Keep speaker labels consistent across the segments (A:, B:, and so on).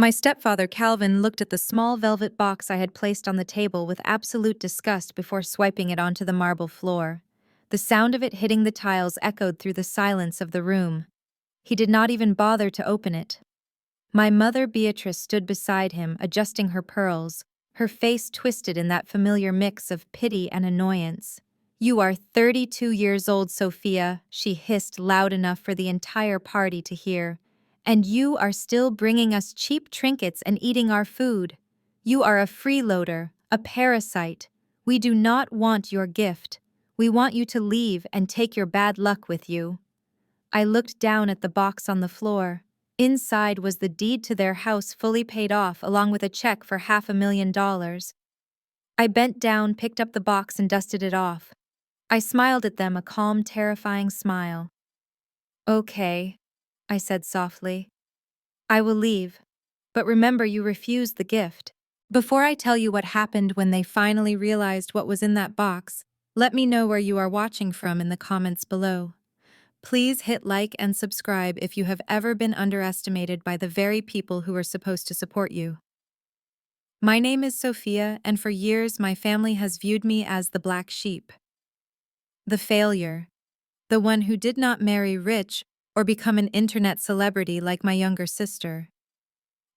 A: My stepfather Calvin looked at the small velvet box I had placed on the table with absolute disgust before swiping it onto the marble floor. The sound of it hitting the tiles echoed through the silence of the room. He did not even bother to open it. My mother Beatrice stood beside him, adjusting her pearls, her face twisted in that familiar mix of pity and annoyance. "You are 32 years old, Sophia," she hissed loud enough for the entire party to hear. "And you are still bringing us cheap trinkets and eating our food. You are a freeloader, a parasite. We do not want your gift. We want you to leave and take your bad luck with you." I looked down at the box on the floor. Inside was the deed to their house fully paid off, along with a check for $500,000. I bent down, picked up the box, and dusted it off. I smiled at them, a calm, terrifying smile. "Okay," I said softly. "I will leave. But remember, you refused the gift." Before I tell you what happened when they finally realized what was in that box, let me know where you are watching from in the comments below. Please hit like and subscribe if you have ever been underestimated by the very people who are supposed to support you. My name is Sophia, and for years my family has viewed me as the black sheep. The failure. The one who did not marry rich or become an internet celebrity like my younger sister.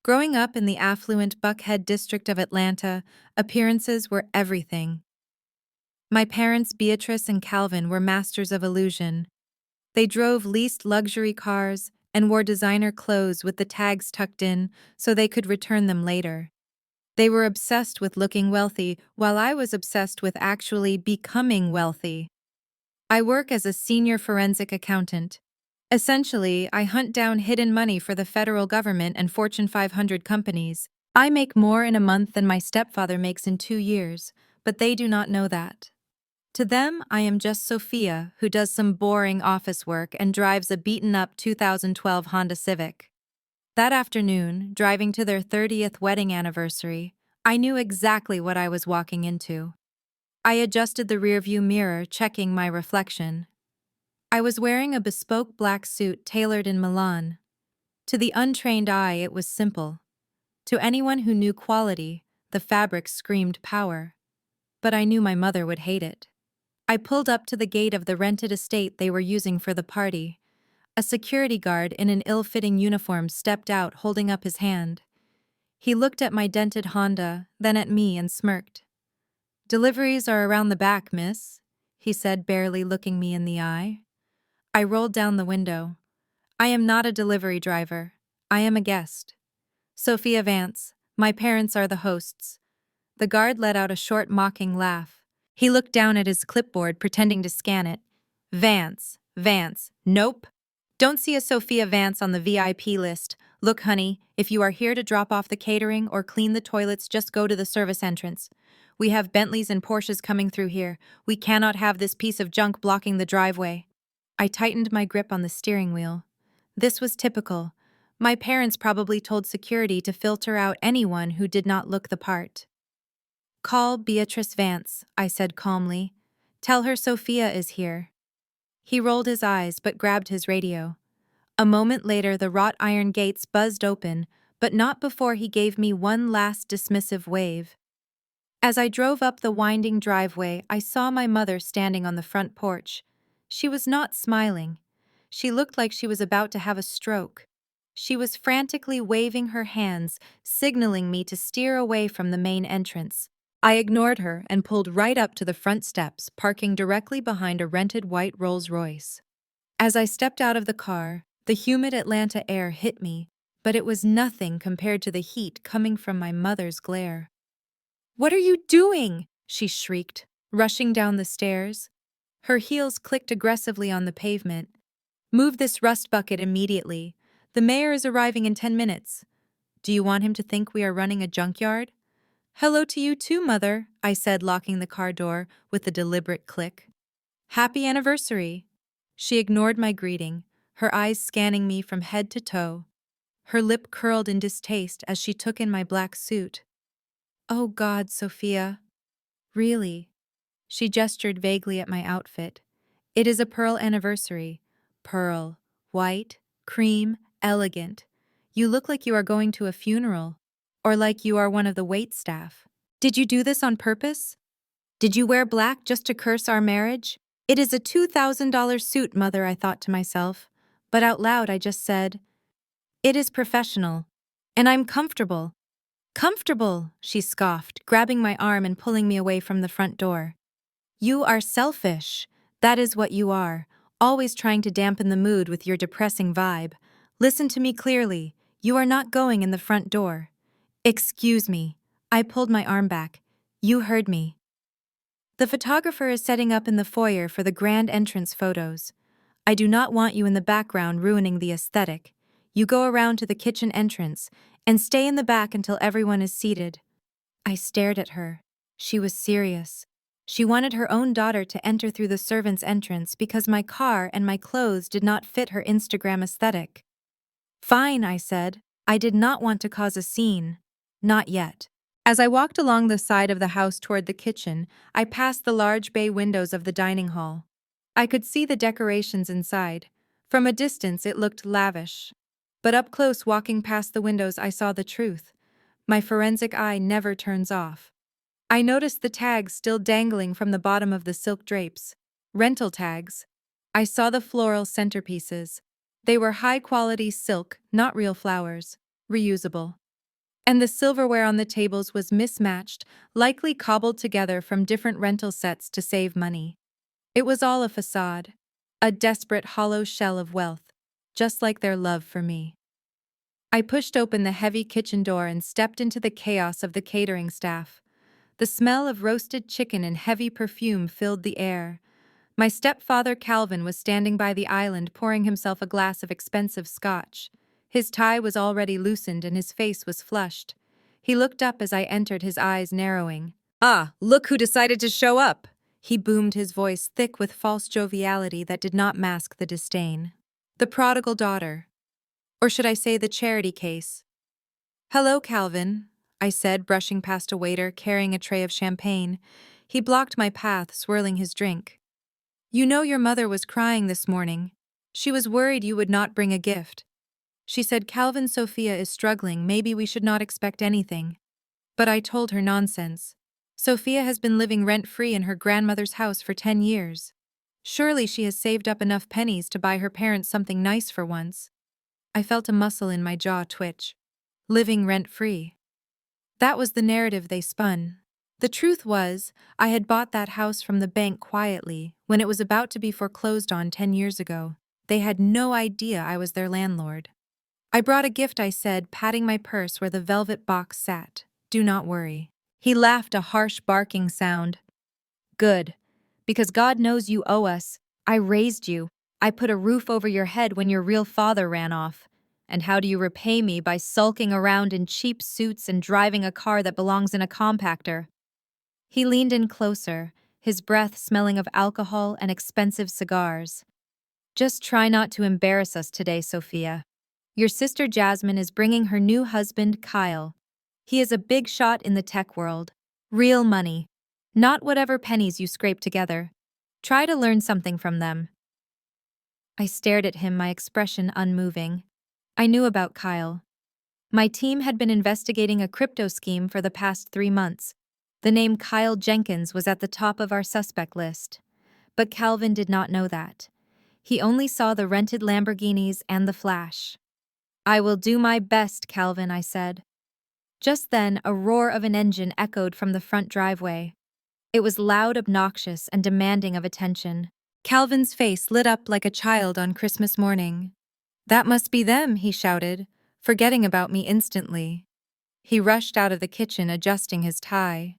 A: Growing up in the affluent Buckhead district of Atlanta, appearances were everything. My parents, Beatrice and Calvin, were masters of illusion. They drove leased luxury cars and wore designer clothes with the tags tucked in so they could return them later. They were obsessed with looking wealthy, while I was obsessed with actually becoming wealthy. I work as a senior forensic accountant. Essentially, I hunt down hidden money for the federal government and Fortune 500 companies. I make more in a month than my stepfather makes in 2 years, but they do not know that. To them, I am just Sophia, who does some boring office work and drives a beaten-up 2012 Honda Civic. That afternoon, driving to their 30th wedding anniversary, I knew exactly what I was walking into. I adjusted the rearview mirror, checking my reflection. I was wearing a bespoke black suit tailored in Milan. To the untrained eye, it was simple. To anyone who knew quality, the fabric screamed power. But I knew my mother would hate it. I pulled up to the gate of the rented estate they were using for the party. A security guard in an ill-fitting uniform stepped out, holding up his hand. He looked at my dented Honda, then at me, and smirked. "Deliveries are around the back, miss," he said, barely looking me in the eye. I rolled down the window. "I am not a delivery driver. I am a guest. Sophia Vance. My parents are the hosts." The guard let out a short, mocking laugh. He looked down at his clipboard, pretending to scan it. "Vance. Vance. Nope. Don't see a Sophia Vance on the VIP list. Look, honey, if you are here to drop off the catering or clean the toilets, just go to the service entrance. We have Bentleys and Porsches coming through here. We cannot have this piece of junk blocking the driveway." I tightened my grip on the steering wheel. This was typical. My parents probably told security to filter out anyone who did not look the part. "Call Beatrice Vance," I said calmly. "Tell her Sophia is here." He rolled his eyes but grabbed his radio. A moment later, the wrought iron gates buzzed open, but not before he gave me one last dismissive wave. As I drove up the winding driveway, I saw my mother standing on the front porch. She was not smiling. She looked like she was about to have a stroke. She was frantically waving her hands, signaling me to steer away from the main entrance. I ignored her and pulled right up to the front steps, parking directly behind a rented white Rolls-Royce. As I stepped out of the car, the humid Atlanta air hit me, but it was nothing compared to the heat coming from my mother's glare. "What are you doing?" she shrieked, rushing down the stairs. Her heels clicked aggressively on the pavement. "Move this rust bucket immediately. The mayor is arriving in 10 minutes. Do you want him to think we are running a junkyard?" "Hello to you too, Mother," I said, locking the car door with a deliberate click. "Happy anniversary." She ignored my greeting, her eyes scanning me from head to toe. Her lip curled in distaste as she took in my black suit. "Oh God, Sophia. Really?" She gestured vaguely at my outfit. "It is a pearl anniversary. Pearl. White. Cream. Elegant. You look like you are going to a funeral, or like you are one of the wait staff. Did you do this on purpose? Did you wear black just to curse our marriage? It is a $2,000 suit, Mother, I thought to myself, but out loud I just said, "It is professional, and I'm comfortable." Comfortable, she scoffed, grabbing my arm and pulling me away from the front door. You are selfish. That is what you are, always trying to dampen the mood with your depressing vibe. Listen to me clearly. You are not going in the front door. Excuse me. I pulled my arm back. You heard me. The photographer is setting up in the foyer for the grand entrance photos. I do not want you in the background ruining the aesthetic. You go around to the kitchen entrance and stay in the back until everyone is seated. I stared at her. She was serious. She wanted her own daughter to enter through the servants' entrance because my car and my clothes did not fit her Instagram aesthetic. Fine, I said. I did not want to cause a scene. Not yet. As I walked along the side of the house toward the kitchen, I passed the large bay windows of the dining hall. I could see the decorations inside. From a distance, it looked lavish. But up close, walking past the windows, I saw the truth. My forensic eye never turns off. I noticed the tags still dangling from the bottom of the silk drapes. Rental tags. I saw the floral centerpieces. They were high-quality silk, not real flowers. Reusable. And the silverware on the tables was mismatched, likely cobbled together from different rental sets to save money. It was all a facade. A desperate hollow shell of wealth. Just like their love for me. I pushed open the heavy kitchen door and stepped into the chaos of the catering staff. The smell of roasted chicken and heavy perfume filled the air. My stepfather Calvin was standing by the island pouring himself a glass of expensive scotch. His tie was already loosened and his face was flushed. He looked up as I entered, his eyes narrowing. "Ah, look who decided to show up!" He boomed, his voice thick with false joviality that did not mask the disdain. The prodigal daughter. Or should I say the charity case? "Hello, Calvin," I said, brushing past a waiter carrying a tray of champagne. He blocked my path, swirling his drink. "You know your mother was crying this morning. She was worried you would not bring a gift. She said Calvin Sophia is struggling, maybe we should not expect anything." But I told her nonsense. Sophia has been living rent-free in her grandmother's house for 10 years. Surely she has saved up enough pennies to buy her parents something nice for once. I felt a muscle in my jaw twitch. Living rent-free. That was the narrative they spun. The truth was, I had bought that house from the bank quietly when it was about to be foreclosed on 10 years ago. They had no idea I was their landlord. "I brought a gift," I said, patting my purse where the velvet box sat. "Do not worry." He laughed, a harsh barking sound. "Good. Because God knows you owe us. I raised you. I put a roof over your head when your real father ran off. And how do you repay me? By sulking around in cheap suits and driving a car that belongs in a compactor." He leaned in closer, his breath smelling of alcohol and expensive cigars. "Just try not to embarrass us today, Sophia. Your sister Jasmine is bringing her new husband, Kyle. He is a big shot in the tech world. Real money. Not whatever pennies you scrape together. Try to learn something from them." I stared at him, my expression unmoving. I knew about Kyle. My team had been investigating a crypto scheme for the past 3 months. The name Kyle Jenkins was at the top of our suspect list. But Calvin did not know that. He only saw the rented Lamborghinis and the flash. "I will do my best, Calvin," I said. Just then, a roar of an engine echoed from the front driveway. It was loud, obnoxious, and demanding of attention. Calvin's face lit up like a child on Christmas morning. "That must be them," he shouted, forgetting about me instantly. He rushed out of the kitchen, adjusting his tie.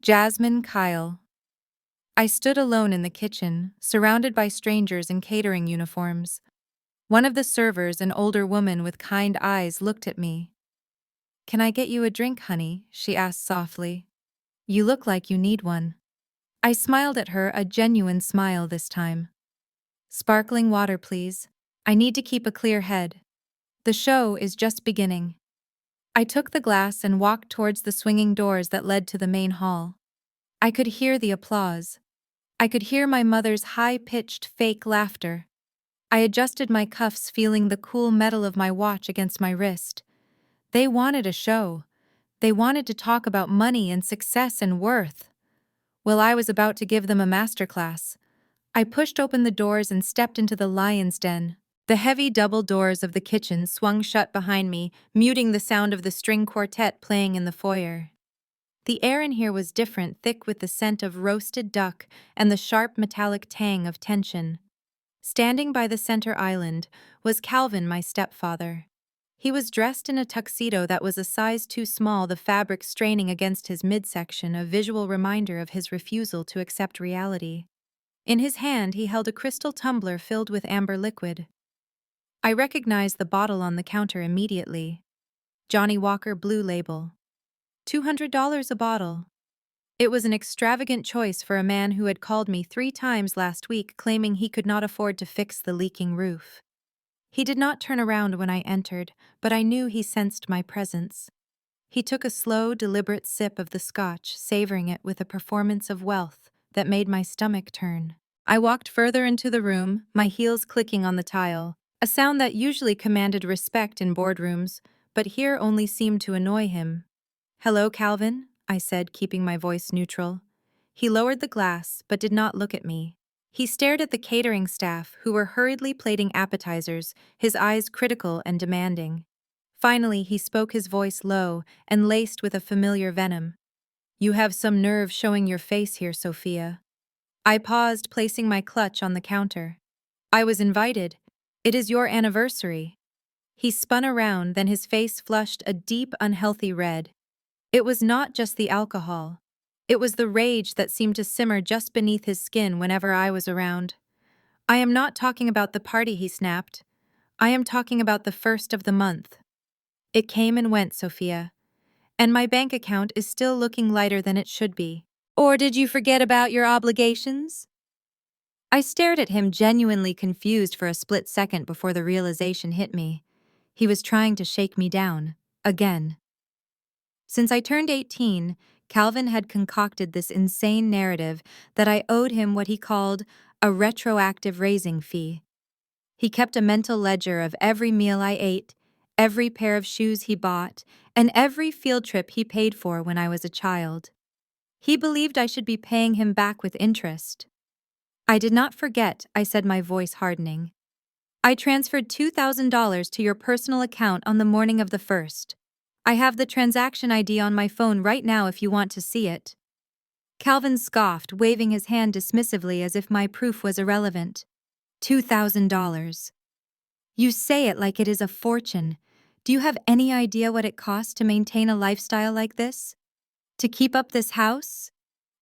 A: Jasmine, Kyle. I stood alone in the kitchen, surrounded by strangers in catering uniforms. One of the servers, an older woman with kind eyes, looked at me. "Can I get you a drink, honey?" she asked softly. "You look like you need one." I smiled at her, a genuine smile this time. "Sparkling water, please. I need to keep a clear head. The show is just beginning." I took the glass and walked towards the swinging doors that led to the main hall. I could hear the applause. I could hear my mother's high-pitched fake laughter. I adjusted my cuffs, feeling the cool metal of my watch against my wrist. They wanted a show. They wanted to talk about money and success and worth. Well, I was about to give them a masterclass. I pushed open the doors and stepped into the lion's den. The heavy double doors of the kitchen swung shut behind me, muting the sound of the string quartet playing in the foyer. The air in here was different, thick with the scent of roasted duck and the sharp metallic tang of tension. Standing by the center island was Calvin, my stepfather. He was dressed in a tuxedo that was a size too small, the fabric straining against his midsection, a visual reminder of his refusal to accept reality. In his hand, he held a crystal tumbler filled with amber liquid. I recognized the bottle on the counter immediately. Johnny Walker Blue Label. $200 a bottle. It was an extravagant choice for a man who had called me 3 times last week claiming he could not afford to fix the leaking roof. He did not turn around when I entered, but I knew he sensed my presence. He took a slow, deliberate sip of the scotch, savoring it with a performance of wealth that made my stomach turn. I walked further into the room, my heels clicking on the tile, a sound that usually commanded respect in boardrooms, but here only seemed to annoy him. "Hello, Calvin," I said, keeping my voice neutral. He lowered the glass, but did not look at me. He stared at the catering staff, who were hurriedly plating appetizers, his eyes critical and demanding. Finally, he spoke, his voice low and laced with a familiar venom. "You have some nerve showing your face here, Sophia." I paused, placing my clutch on the counter. "I was invited. It is your anniversary." He spun around, then his face flushed a deep, unhealthy red. It was not just the alcohol. It was the rage that seemed to simmer just beneath his skin whenever I was around. "I am not talking about the party," he snapped. "I am talking about the first of the month. It came and went, Sophia. And my bank account is still looking lighter than it should be. Or did you forget about your obligations?" I stared at him, genuinely confused for a split second before the realization hit me. He was trying to shake me down. Again. Since I turned 18, Calvin had concocted this insane narrative that I owed him what he called a retroactive raising fee. He kept a mental ledger of every meal I ate, every pair of shoes he bought, and every field trip he paid for when I was a child. He believed I should be paying him back with interest. "I did not forget," I said, my voice hardening. "I transferred $2,000 to your personal account on the morning of the 1st. I have the transaction ID on my phone right now if you want to see it." Calvin scoffed, waving his hand dismissively as if my proof was irrelevant. $2,000. You say it like it is a fortune. Do you have any idea what it costs to maintain a lifestyle like this? To keep up this house?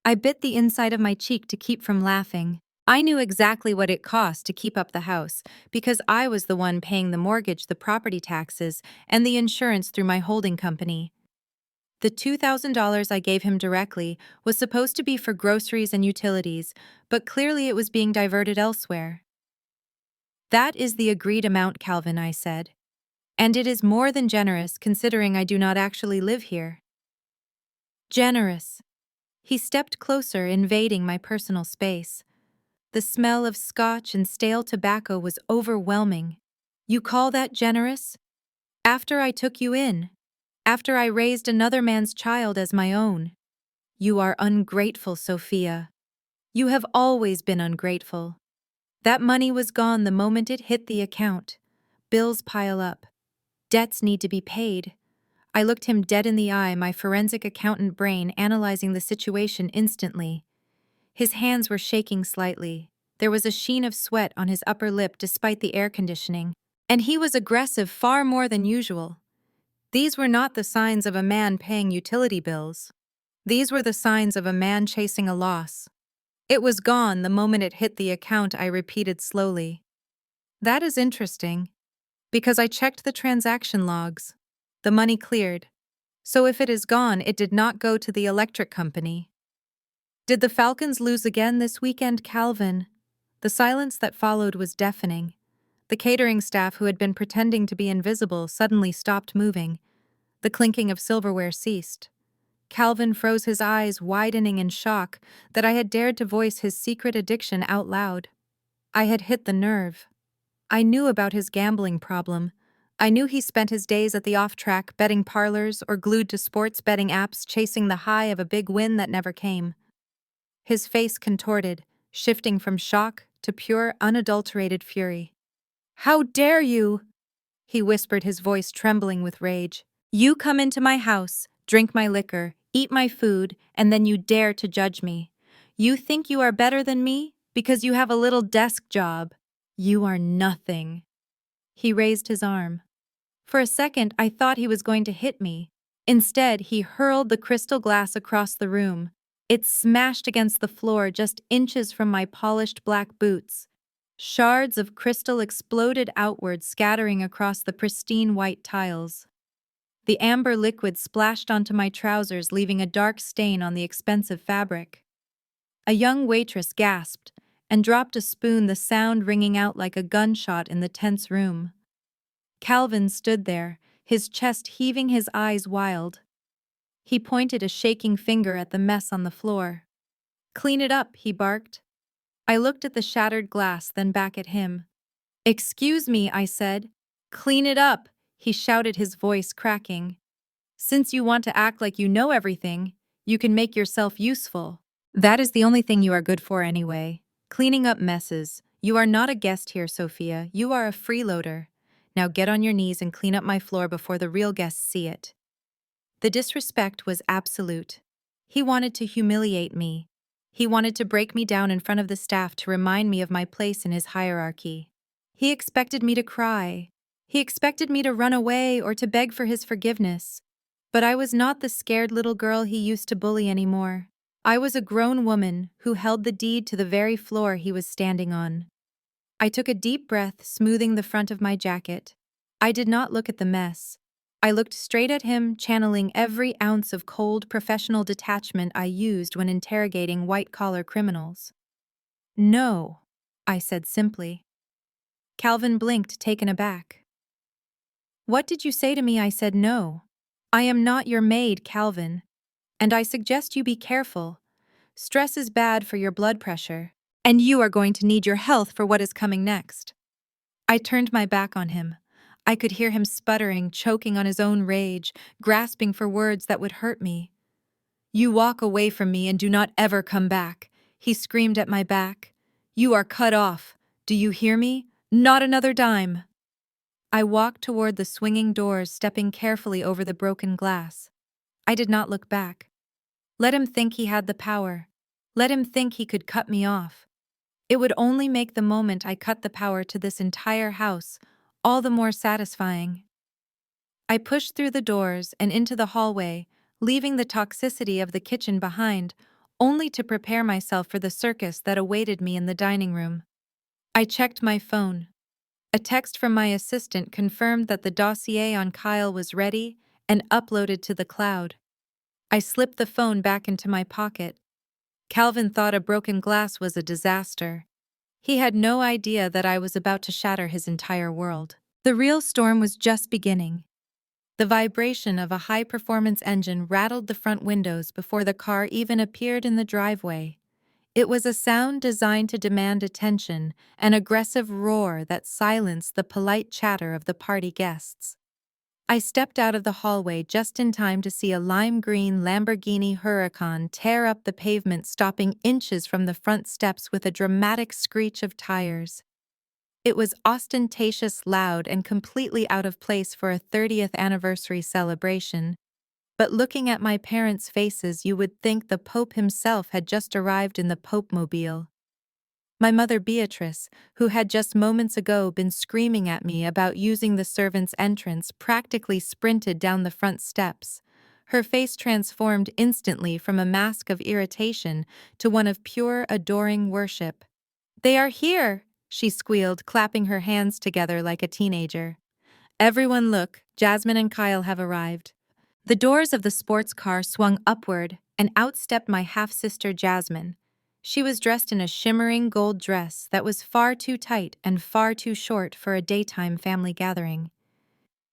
A: I bit the inside of my cheek to keep from laughing. I knew exactly what it cost to keep up the house, because I was the one paying the mortgage, the property taxes, and the insurance through my holding company. The $2,000 I gave him directly was supposed to be for groceries and utilities, but clearly it was being diverted elsewhere. "That is the agreed amount, Calvin," I said. "And it is more than generous, considering I do not actually live here." "Generous." He stepped closer, invading my personal space. The smell of scotch and stale tobacco was overwhelming. "You call that generous? After I took you in. After I raised another man's child as my own. You are ungrateful, Sophia. You have always been ungrateful." That money was gone the moment it hit the account. Bills pile up. Debts need to be paid. I looked him dead in the eye, my forensic accountant brain analyzing the situation instantly. His hands were shaking slightly. There was a sheen of sweat on his upper lip despite the air conditioning. And he was aggressive far more than usual. These were not the signs of a man paying utility bills. These were the signs of a man chasing a loss. "It was gone the moment it hit the account," I repeated slowly. "That is interesting, because I checked the transaction logs. The money cleared. So if it is gone, it did not go to the electric company." "Did the Falcons lose again this weekend, Calvin?" The silence that followed was deafening. The catering staff, who had been pretending to be invisible, suddenly stopped moving. The clinking of silverware ceased. Calvin froze, his eyes widening in shock that I had dared to voice his secret addiction out loud. I had hit the nerve. I knew about his gambling problem. I knew he spent his days at the off-track betting parlors or glued to sports betting apps chasing the high of a big win that never came. His face contorted, shifting from shock to pure, unadulterated fury. "How dare you!" he whispered, his voice trembling with rage. "You come into my house, drink my liquor, eat my food, and then you dare to judge me. You think you are better than me because you have a little desk job. You are nothing." He raised his arm. For a second, I thought he was going to hit me. Instead, he hurled the crystal glass across the room. It smashed against the floor just inches from my polished black boots. Shards of crystal exploded outward, scattering across the pristine white tiles. The amber liquid splashed onto my trousers, leaving a dark stain on the expensive fabric. A young waitress gasped and dropped a spoon, the sound ringing out like a gunshot in the tense room. Calvin stood there, his chest heaving, his eyes wild. He pointed a shaking finger at the mess on the floor. "Clean it up," he barked. I looked at the shattered glass, then back at him. "Excuse me," I said. "Clean it up," he shouted, his voice cracking. "Since you want to act like you know everything, you can make yourself useful. That is the only thing you are good for anyway. Cleaning up messes. You are not a guest here, Sophia. You are a freeloader. Now get on your knees and clean up my floor before the real guests see it." The disrespect was absolute. He wanted to humiliate me. He wanted to break me down in front of the staff to remind me of my place in his hierarchy. He expected me to cry. He expected me to run away or to beg for his forgiveness. But I was not the scared little girl he used to bully anymore. I was a grown woman who held the deed to the very floor he was standing on. I took a deep breath, smoothing the front of my jacket. I did not look at the mess. I looked straight at him, channeling every ounce of cold, professional detachment I used when interrogating white-collar criminals. "No," I said simply. Calvin blinked, taken aback. "What did you say to me?" I said. "No. I am not your maid, Calvin. And I suggest you be careful. Stress is bad for your blood pressure, and you are going to need your health for what is coming next." I turned my back on him. I could hear him sputtering, choking on his own rage, grasping for words that would hurt me. "You walk away from me and do not ever come back," he screamed at my back. "You are cut off. Do you hear me? Not another dime." I walked toward the swinging doors, stepping carefully over the broken glass. I did not look back. Let him think he had the power. Let him think he could cut me off. It would only make the moment I cut the power to this entire house all the more satisfying. I pushed through the doors and into the hallway, leaving the toxicity of the kitchen behind, only to prepare myself for the circus that awaited me in the dining room. I checked my phone. A text from my assistant confirmed that the dossier on Kyle was ready and uploaded to the cloud. I slipped the phone back into my pocket. Calvin thought a broken glass was a disaster. He had no idea that I was about to shatter his entire world. The real storm was just beginning. The vibration of a high-performance engine rattled the front windows before the car even appeared in the driveway. It was a sound designed to demand attention, an aggressive roar that silenced the polite chatter of the party guests. I stepped out of the hallway just in time to see a lime-green Lamborghini Huracan tear up the pavement, stopping inches from the front steps with a dramatic screech of tires. It was ostentatious, loud, and completely out of place for a 30th anniversary celebration. But looking at my parents' faces, you would think the Pope himself had just arrived in the Pope-mobile. My mother Beatrice, who had just moments ago been screaming at me about using the servants' entrance, practically sprinted down the front steps. Her face transformed instantly from a mask of irritation to one of pure, adoring worship. "They are here!" she squealed, clapping her hands together like a teenager. "Everyone look, Jasmine and Kyle have arrived." The doors of the sports car swung upward, and out stepped my half-sister Jasmine. She was dressed in a shimmering gold dress that was far too tight and far too short for a daytime family gathering.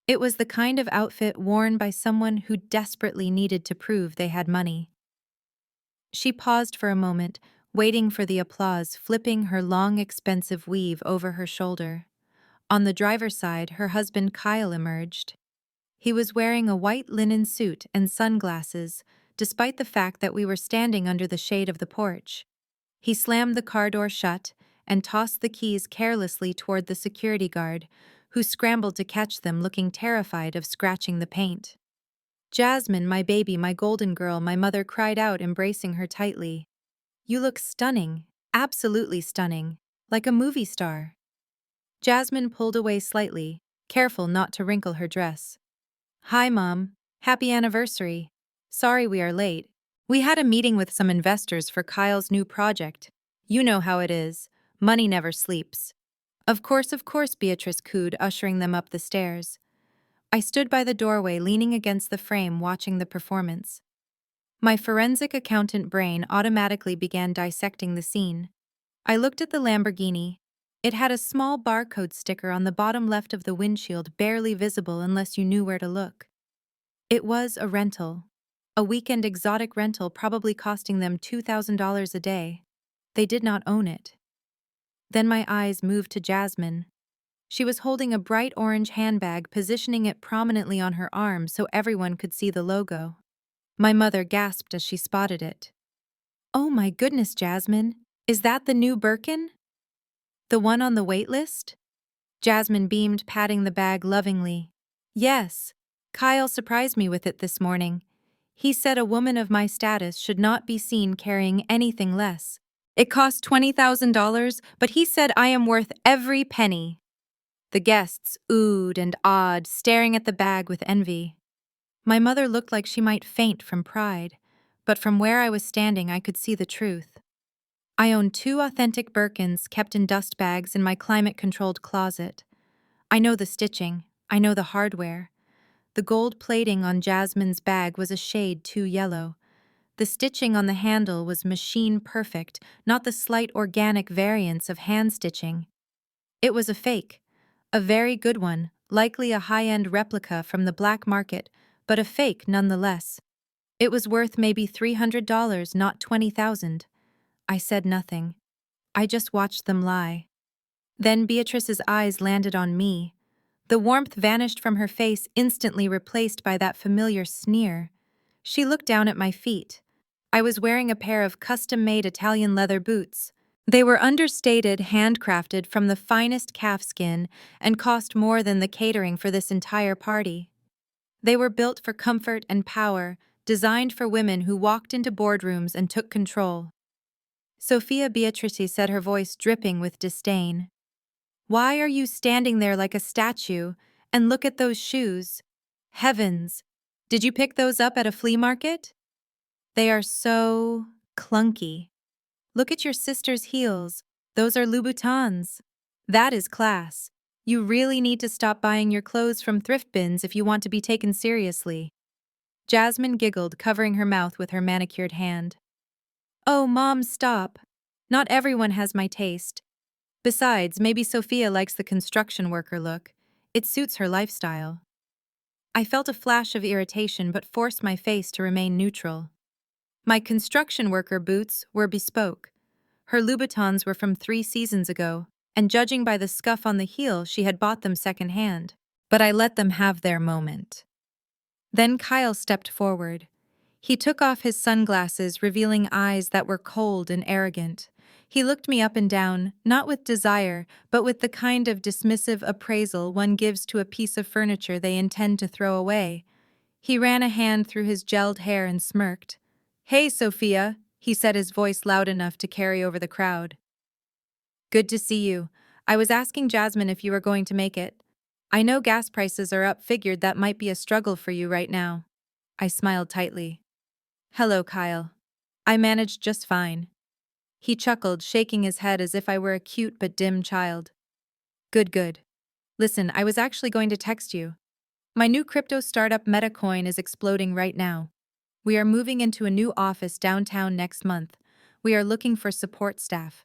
A: It was the kind of outfit worn by someone who desperately needed to prove they had money. She paused for a moment, waiting for the applause, flipping her long, expensive weave over her shoulder. On the driver's side, her husband Kyle emerged. He was wearing a white linen suit and sunglasses, despite the fact that we were standing under the shade of the porch. He slammed the car door shut and tossed the keys carelessly toward the security guard, who scrambled to catch them, looking terrified of scratching the paint. "Jasmine, my baby, my golden girl," my mother cried out, embracing her tightly. "You look stunning, absolutely stunning, like a movie star." Jasmine pulled away slightly, careful not to wrinkle her dress. "Hi, Mom. Happy anniversary. Sorry we are late. We had a meeting with some investors for Kyle's new project. You know how it is. Money never sleeps." Of course, Beatrice cooed, ushering them up the stairs. I stood by the doorway, leaning against the frame, watching the performance. My forensic accountant brain automatically began dissecting the scene. I looked at the Lamborghini. It had a small barcode sticker on the bottom left of the windshield, barely visible unless you knew where to look. It was a rental. A weekend exotic rental, probably costing them $2,000 a day. They did not own it. Then my eyes moved to Jasmine. She was holding a bright orange handbag, positioning it prominently on her arm so everyone could see the logo. My mother gasped as she spotted it. "Oh my goodness, Jasmine, is that the new Birkin? The one on the wait list?" Jasmine beamed, patting the bag lovingly. "Yes. Kyle surprised me with it this morning. He said a woman of my status should not be seen carrying anything less. It cost $20,000, but he said I am worth every penny." The guests oohed and awed, staring at the bag with envy. My mother looked like she might faint from pride, but from where I was standing I could see the truth. I own 2 authentic Birkins kept in dust bags in my climate-controlled closet. I know the stitching, I know the hardware. The gold plating on Jasmine's bag was a shade too yellow. The stitching on the handle was machine perfect, not the slight organic variance of hand stitching. It was a fake. A very good one, likely a high-end replica from the black market, but a fake nonetheless. It was worth maybe $300, not $20,000. I said nothing. I just watched them lie. Then Beatrice's eyes landed on me. The warmth vanished from her face, instantly replaced by that familiar sneer. She looked down at my feet. I was wearing a pair of custom-made Italian leather boots. They were understated, handcrafted from the finest calfskin, and cost more than the catering for this entire party. They were built for comfort and power, designed for women who walked into boardrooms and took control. "Sophia," Beatrice said, her voice dripping with disdain. "Why are you standing there like a statue? And look at those shoes. Heavens! Did you pick those up at a flea market? They are so clunky. Look at your sister's heels. Those are Louboutins. That is class. You really need to stop buying your clothes from thrift bins if you want to be taken seriously." Jasmine giggled, covering her mouth with her manicured hand. "Oh, Mom, stop. Not everyone has my taste. Besides, maybe Sophia likes the construction worker look. It suits her lifestyle." I felt a flash of irritation but forced my face to remain neutral. My construction worker boots were bespoke. Her Louboutins were from 3 seasons ago, and judging by the scuff on the heel, she had bought them secondhand. But I let them have their moment. Then Kyle stepped forward. He took off his sunglasses, revealing eyes that were cold and arrogant. He looked me up and down, not with desire, but with the kind of dismissive appraisal one gives to a piece of furniture they intend to throw away. He ran a hand through his gelled hair and smirked. "Hey, Sophia," he said, his voice loud enough to carry over the crowd. "Good to see you. I was asking Jasmine if you were going to make it. I know gas prices are up, figured that might be a struggle for you right now." I smiled tightly. "Hello, Kyle. I managed just fine." He chuckled, shaking his head as if I were a cute but dim child. Good. Listen, I was actually going to text you. My new crypto startup Metacoin is exploding right now. We are moving into a new office downtown next month. We are looking for support staff.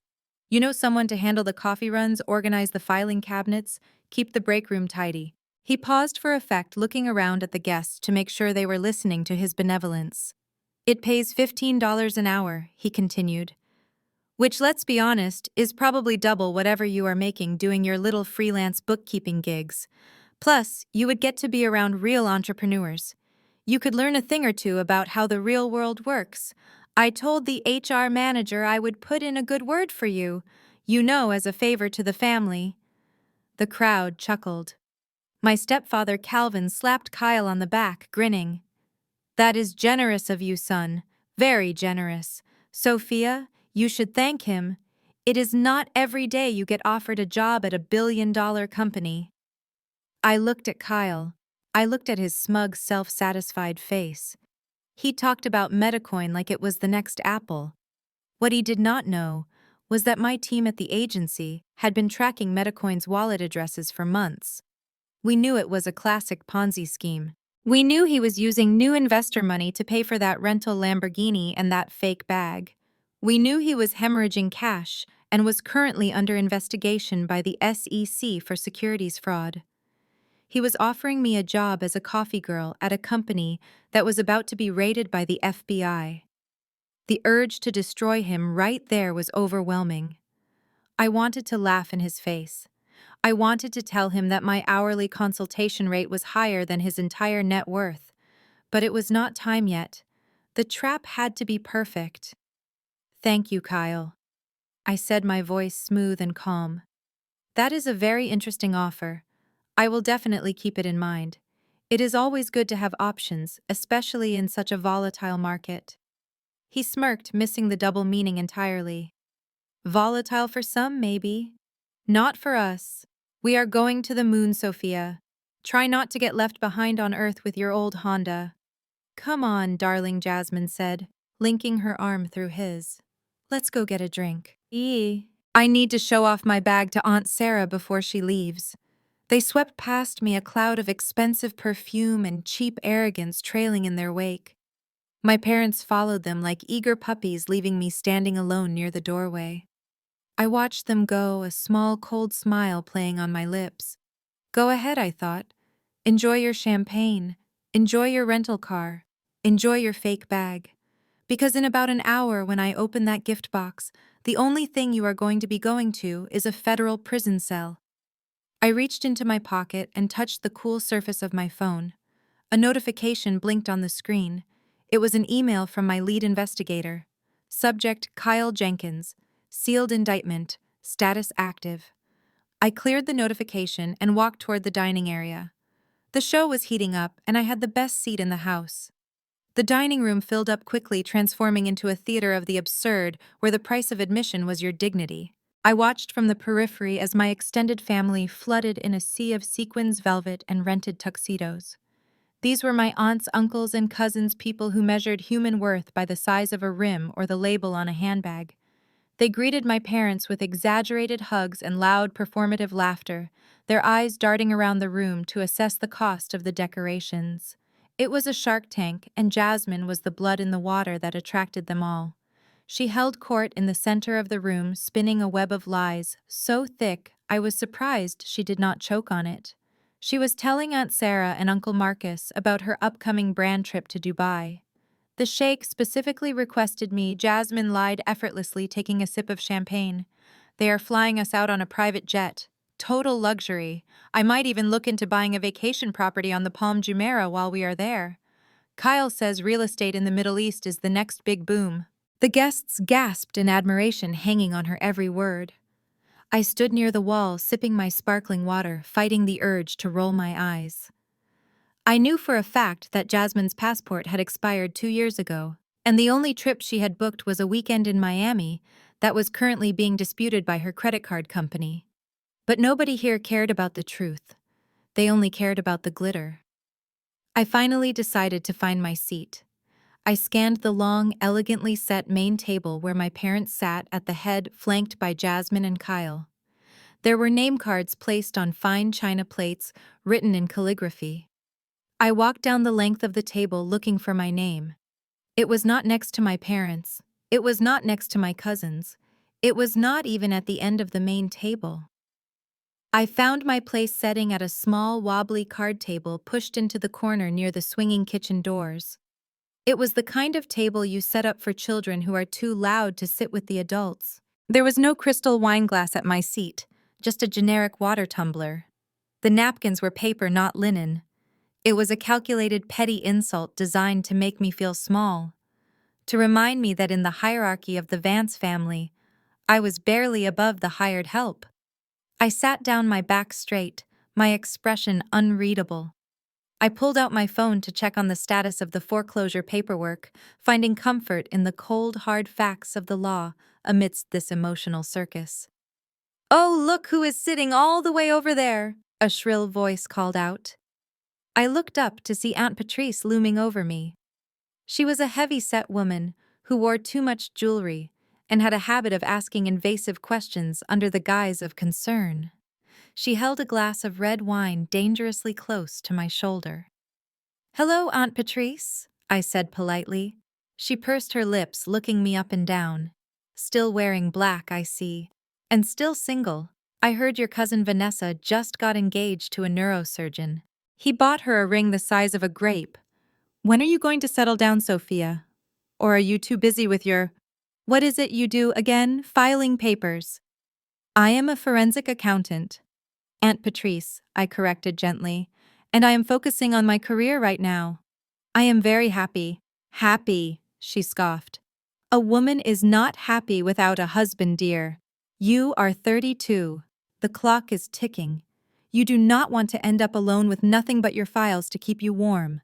A: You know, someone to handle the coffee runs, organize the filing cabinets, keep the break room tidy. He paused for effect, looking around at the guests to make sure they were listening to his benevolence. "It pays $15 an hour," he continued. Which, let's be honest, is probably double whatever you are making doing your little freelance bookkeeping gigs. Plus, you would get to be around real entrepreneurs. You could learn a thing or two about how the real world works. I told the HR manager I would put in a good word for you, as a favor to the family. The crowd chuckled. My stepfather Calvin slapped Kyle on the back, grinning. That is generous of you, son. Very generous. Sophia, you should thank him. It is not every day you get offered a job at a billion-dollar company. I looked at Kyle. I looked at his smug, self-satisfied face. He talked about Metacoin like it was the next Apple. What he did not know was that my team at the agency had been tracking Metacoin's wallet addresses for months. We knew it was a classic Ponzi scheme. We knew he was using new investor money to pay for that rental Lamborghini and that fake bag. We knew he was hemorrhaging cash and was currently under investigation by the SEC for securities fraud. He was offering me a job as a coffee girl at a company that was about to be raided by the FBI. The urge to destroy him right there was overwhelming. I wanted to laugh in his face. I wanted to tell him that my hourly consultation rate was higher than his entire net worth. But it was not time yet. The trap had to be perfect. Thank you, Kyle. I said, my voice smooth and calm. That is a very interesting offer. I will definitely keep it in mind. It is always good to have options, especially in such a volatile market. He smirked, missing the double meaning entirely. Volatile for some, maybe. Not for us. We are going to the moon, Sophia. Try not to get left behind on Earth with your old Honda. Come on, darling, Jasmine said, linking her arm through his. Let's go get a drink. I need to show off my bag to Aunt Sarah before she leaves. They swept past me, a cloud of expensive perfume and cheap arrogance trailing in their wake. My parents followed them like eager puppies, leaving me standing alone near the doorway. I watched them go, a small, cold smile playing on my lips. Go ahead, I thought. Enjoy your champagne. Enjoy your rental car. Enjoy your fake bag. Because in about an hour, when I open that gift box, the only thing you are going to be going to is a federal prison cell. I reached into my pocket and touched the cool surface of my phone. A notification blinked on the screen. It was an email from my lead investigator. Subject: Kyle Jenkins. Sealed indictment. Status active. I cleared the notification and walked toward the dining area. The show was heating up, and I had the best seat in the house. The dining room filled up quickly, transforming into a theater of the absurd, where the price of admission was your dignity. I watched from the periphery as my extended family flooded in a sea of sequins, velvet, and rented tuxedos. These were my aunts, uncles, and cousins, people who measured human worth by the size of a rim or the label on a handbag. They greeted my parents with exaggerated hugs and loud performative laughter, their eyes darting around the room to assess the cost of the decorations. It was a Shark Tank, and Jasmine was the blood in the water that attracted them all. She held court in the center of the room, spinning a web of lies, so thick I was surprised she did not choke on it. She was telling Aunt Sarah and Uncle Marcus about her upcoming brand trip to Dubai. The sheikh specifically requested me. Jasmine lied effortlessly, taking a sip of champagne. They are flying us out on a private jet. Total luxury. I might even look into buying a vacation property on the Palm Jumeirah while we are there. Kyle says real estate in the Middle East is the next big boom. The guests gasped in admiration, hanging on her every word. I stood near the wall, sipping my sparkling water, fighting the urge to roll my eyes. I knew for a fact that Jasmine's passport had expired 2 years ago, and the only trip she had booked was a weekend in Miami that was currently being disputed by her credit card company. But nobody here cared about the truth. They only cared about the glitter. I finally decided to find my seat. I scanned the long, elegantly set main table where my parents sat at the head, flanked by Jasmine and Kyle. There were name cards placed on fine china plates, written in calligraphy. I walked down the length of the table looking for my name. It was not next to my parents. It was not next to my cousins. It was not even at the end of the main table. I found my place sitting at a small, wobbly card table pushed into the corner near the swinging kitchen doors. It was the kind of table you set up for children who are too loud to sit with the adults. There was no crystal wine glass at my seat, just a generic water tumbler. The napkins were paper, not linen. It was a calculated petty insult designed to make me feel small, to remind me that in the hierarchy of the Vance family, I was barely above the hired help. I sat down, my back straight, my expression unreadable. I pulled out my phone to check on the status of the foreclosure paperwork, finding comfort in the cold, hard facts of the law amidst this emotional circus. "Oh, look who is sitting all the way over there," a shrill voice called out. I looked up to see Aunt Patrice looming over me. She was a heavy-set woman who wore too much jewelry and had a habit of asking invasive questions under the guise of concern. She held a glass of red wine dangerously close to my shoulder. "Hello, Aunt Patrice," I said politely. She pursed her lips, looking me up and down. "Still wearing black, I see. And still single. I heard your cousin Vanessa just got engaged to a neurosurgeon. He bought her a ring the size of a grape. When are you going to settle down, Sophia? Or are you too busy with your— what is it you do again? Filing papers." "I am a forensic accountant, Aunt Patrice," I corrected gently, "and I am focusing on my career right now. I am very happy." "Happy," she scoffed. "A woman is not happy without a husband, dear. You are 32. The clock is ticking. You do not want to end up alone with nothing but your files to keep you warm.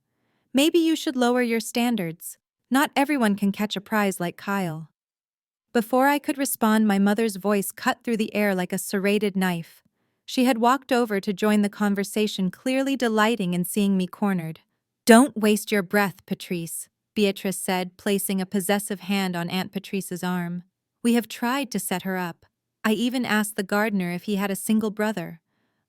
A: Maybe you should lower your standards. Not everyone can catch a prize like Kyle." Before I could respond, my mother's voice cut through the air like a serrated knife. She had walked over to join the conversation, clearly delighting in seeing me cornered. "Don't waste your breath, Patrice," Beatrice said, placing a possessive hand on Aunt Patrice's arm. "We have tried to set her up. I even asked the gardener if he had a single brother.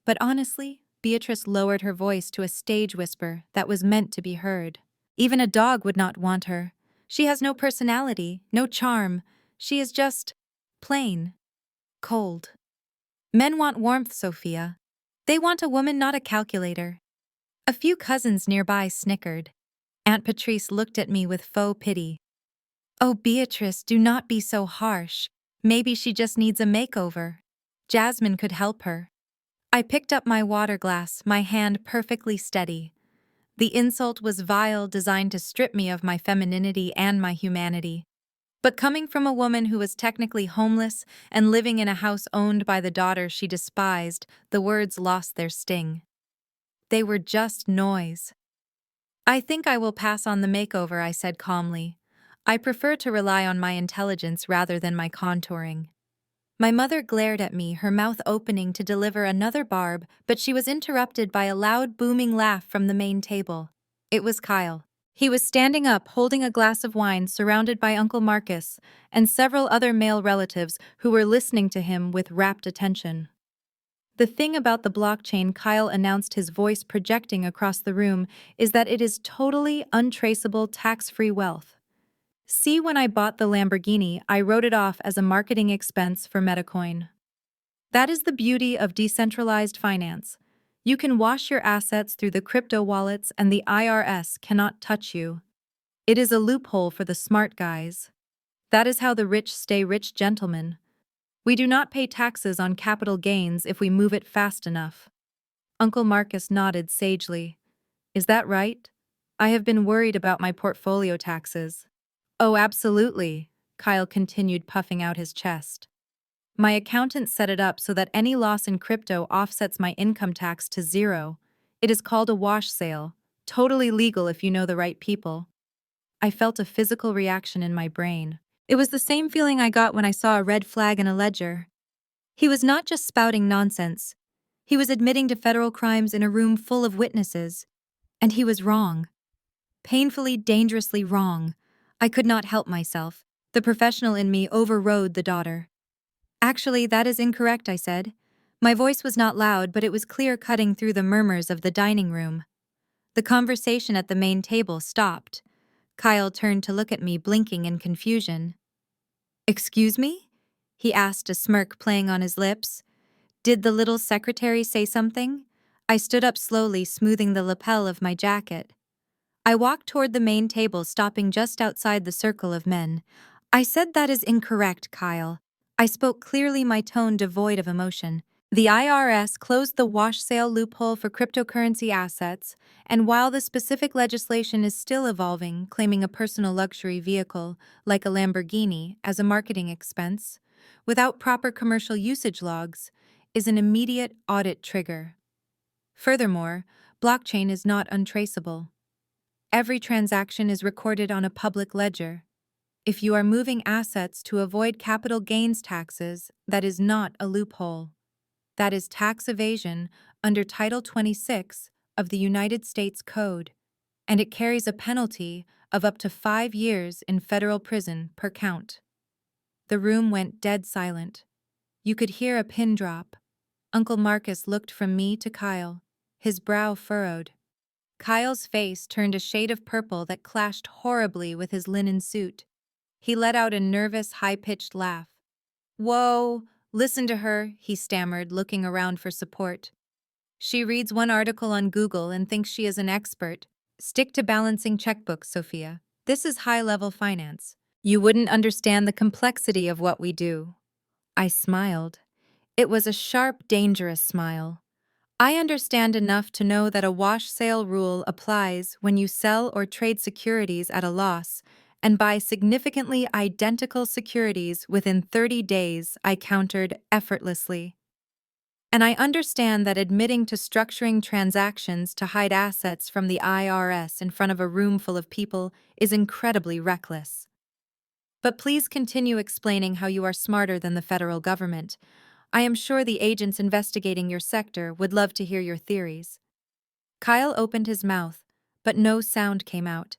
A: But honestly," Beatrice lowered her voice to a stage whisper that was meant to be heard, "even a dog would not want her. She has no personality, no charm. She is just plain cold. Men want warmth, Sophia. They want a woman, not a calculator." A few cousins nearby snickered. Aunt Patrice looked at me with faux pity. "Oh, Beatrice, do not be so harsh. Maybe she just needs a makeover. Jasmine could help her." I picked up my water glass, my hand perfectly steady. The insult was vile, designed to strip me of my femininity and my humanity. But coming from a woman who was technically homeless and living in a house owned by the daughter she despised, the words lost their sting. They were just noise. "I think I will pass on the makeover," I said calmly. "I prefer to rely on my intelligence rather than my contouring." My mother glared at me, her mouth opening to deliver another barb, but she was interrupted by a loud, booming laugh from the main table. It was Kyle. He was standing up, holding a glass of wine, surrounded by Uncle Marcus and several other male relatives who were listening to him with rapt attention. "The thing about the blockchain," Kyle announced, his voice projecting across the room, "is that it is totally untraceable, tax-free wealth. See, when I bought the Lamborghini, I wrote it off as a marketing expense for Metacoin. That is the beauty of decentralized finance. You can wash your assets through the crypto wallets and the IRS cannot touch you. It is a loophole for the smart guys. That is how the rich stay rich, gentlemen. We do not pay taxes on capital gains if we move it fast enough." Uncle Marcus nodded sagely. "Is that right? I have been worried about my portfolio taxes." "Oh, absolutely," Kyle continued, puffing out his chest. "My accountant set it up so that any loss in crypto offsets my income tax to zero. It is called a wash sale, totally legal if you know the right people." I felt a physical reaction in my brain. It was the same feeling I got when I saw a red flag in a ledger. He was not just spouting nonsense. He was admitting to federal crimes in a room full of witnesses. And he was wrong. Painfully, dangerously wrong. I could not help myself. The professional in me overrode the daughter. "Actually, that is incorrect," I said. My voice was not loud, but it was clear, cutting through the murmurs of the dining room. The conversation at the main table stopped. Kyle turned to look at me, blinking in confusion. "Excuse me?" he asked, a smirk playing on his lips. "Did the little secretary say something?" I stood up slowly, smoothing the lapel of my jacket. I walked toward the main table, stopping just outside the circle of men. "I said that is incorrect, Kyle. I spoke clearly, my tone devoid of emotion. The IRS closed the wash sale loophole for cryptocurrency assets, and while the specific legislation is still evolving, claiming a personal luxury vehicle, like a Lamborghini, as a marketing expense, without proper commercial usage logs, is an immediate audit trigger. Furthermore, blockchain is not untraceable. Every transaction is recorded on a public ledger. If you are moving assets to avoid capital gains taxes, that is not a loophole. That is tax evasion under Title 26 of the United States Code, and it carries a penalty of up to 5 years in federal prison per count. The room went dead silent. You could hear a pin drop. Uncle Marcus looked from me to Kyle, his brow furrowed. Kyle's face turned a shade of purple that clashed horribly with his linen suit. He let out a nervous, high-pitched laugh. "Whoa, listen to her," he stammered, looking around for support. "She reads one article on Google and thinks she is an expert. Stick to balancing checkbooks, Sophia. This is high-level finance. You wouldn't understand the complexity of what we do." I smiled. It was a sharp, dangerous smile. I understand enough to know that a wash sale rule applies when you sell or trade securities at a loss and buy significantly identical securities within 30 days, I countered effortlessly. And I understand that admitting to structuring transactions to hide assets from the IRS in front of a room full of people is incredibly reckless. But please continue explaining how you are smarter than the federal government. I am sure the agents investigating your sector would love to hear your theories. Kyle opened his mouth, but no sound came out.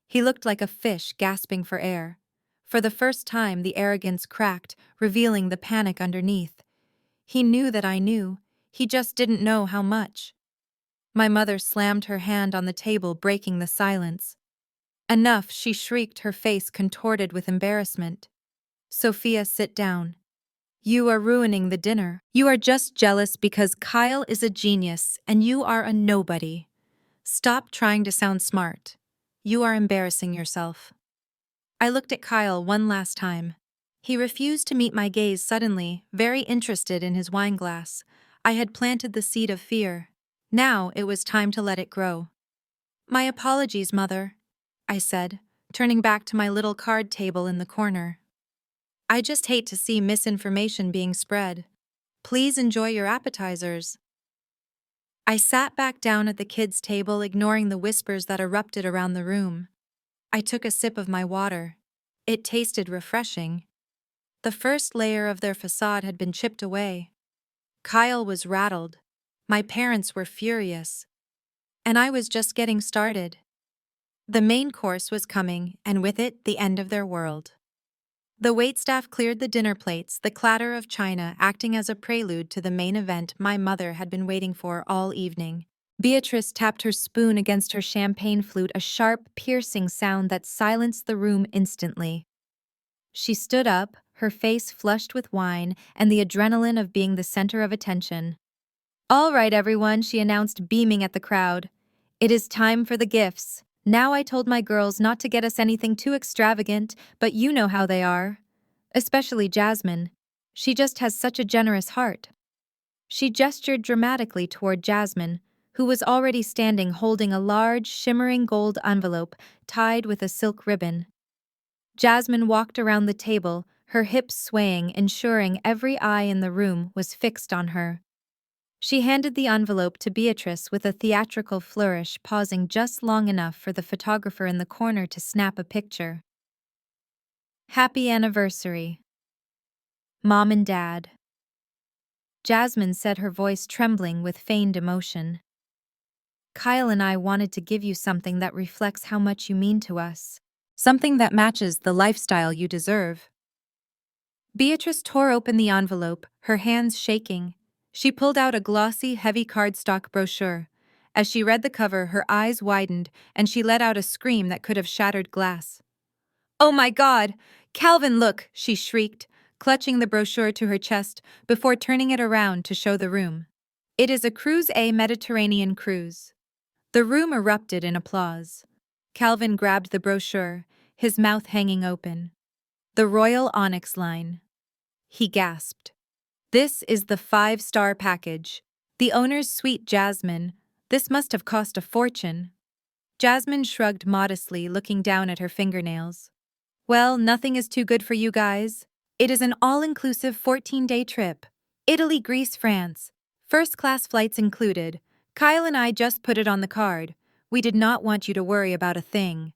A: He looked like a fish gasping for air. For the first time, the arrogance cracked, revealing the panic underneath. He knew that I knew. He just didn't know how much. My mother slammed her hand on the table, breaking the silence. "Enough," she shrieked, her face contorted with embarrassment. "Sophia, sit down. You are ruining the dinner. You are just jealous because Kyle is a genius and you are a nobody. Stop trying to sound smart. You are embarrassing yourself." I looked at Kyle one last time. He refused to meet my gaze suddenly, very interested in his wine glass. I had planted the seed of fear. Now it was time to let it grow. "My apologies, Mother," I said, turning back to my little card table in the corner. "I just hate to see misinformation being spread. Please enjoy your appetizers." I sat back down at the kids' table, ignoring the whispers that erupted around the room. I took a sip of my water. It tasted refreshing. The first layer of their facade had been chipped away. Kyle was rattled. My parents were furious. And I was just getting started. The main course was coming, and with it, the end of their world. The waitstaff cleared the dinner plates, the clatter of china acting as a prelude to the main event my mother had been waiting for all evening. Beatrice tapped her spoon against her champagne flute, a sharp, piercing sound that silenced the room instantly. She stood up, her face flushed with wine and the adrenaline of being the center of attention. "All right, everyone," she announced, beaming at the crowd. "It is time for the gifts. Now, I told my girls not to get us anything too extravagant, but you know how they are. Especially Jasmine. She just has such a generous heart." She gestured dramatically toward Jasmine, who was already standing holding a large, shimmering gold envelope tied with a silk ribbon. Jasmine walked around the table, her hips swaying, ensuring every eye in the room was fixed on her. She handed the envelope to Beatrice with a theatrical flourish, pausing just long enough for the photographer in the corner to snap a picture. "Happy anniversary, Mom and Dad," Jasmine said, her voice trembling with feigned emotion. "Kyle and I wanted to give you something that reflects how much you mean to us. Something that matches the lifestyle you deserve." Beatrice tore open the envelope, her hands shaking. She pulled out a glossy, heavy cardstock brochure. As she read the cover, her eyes widened, and she let out a scream that could have shattered glass. "Oh my God! Calvin, look!" she shrieked, clutching the brochure to her chest before turning it around to show the room. "It is a Cruise A Mediterranean cruise." The room erupted in applause. Calvin grabbed the brochure, his mouth hanging open. "The Royal Onyx Line." he gasped. This is the 5-star package. The owner's suite, Jasmine. This must have cost a fortune. Jasmine shrugged modestly, looking down at her fingernails. Well, nothing is too good for you guys. It is an all-inclusive 14-day trip. Italy, Greece, France. First-class flights included. Kyle and I just put it on the card. We did not want you to worry about a thing.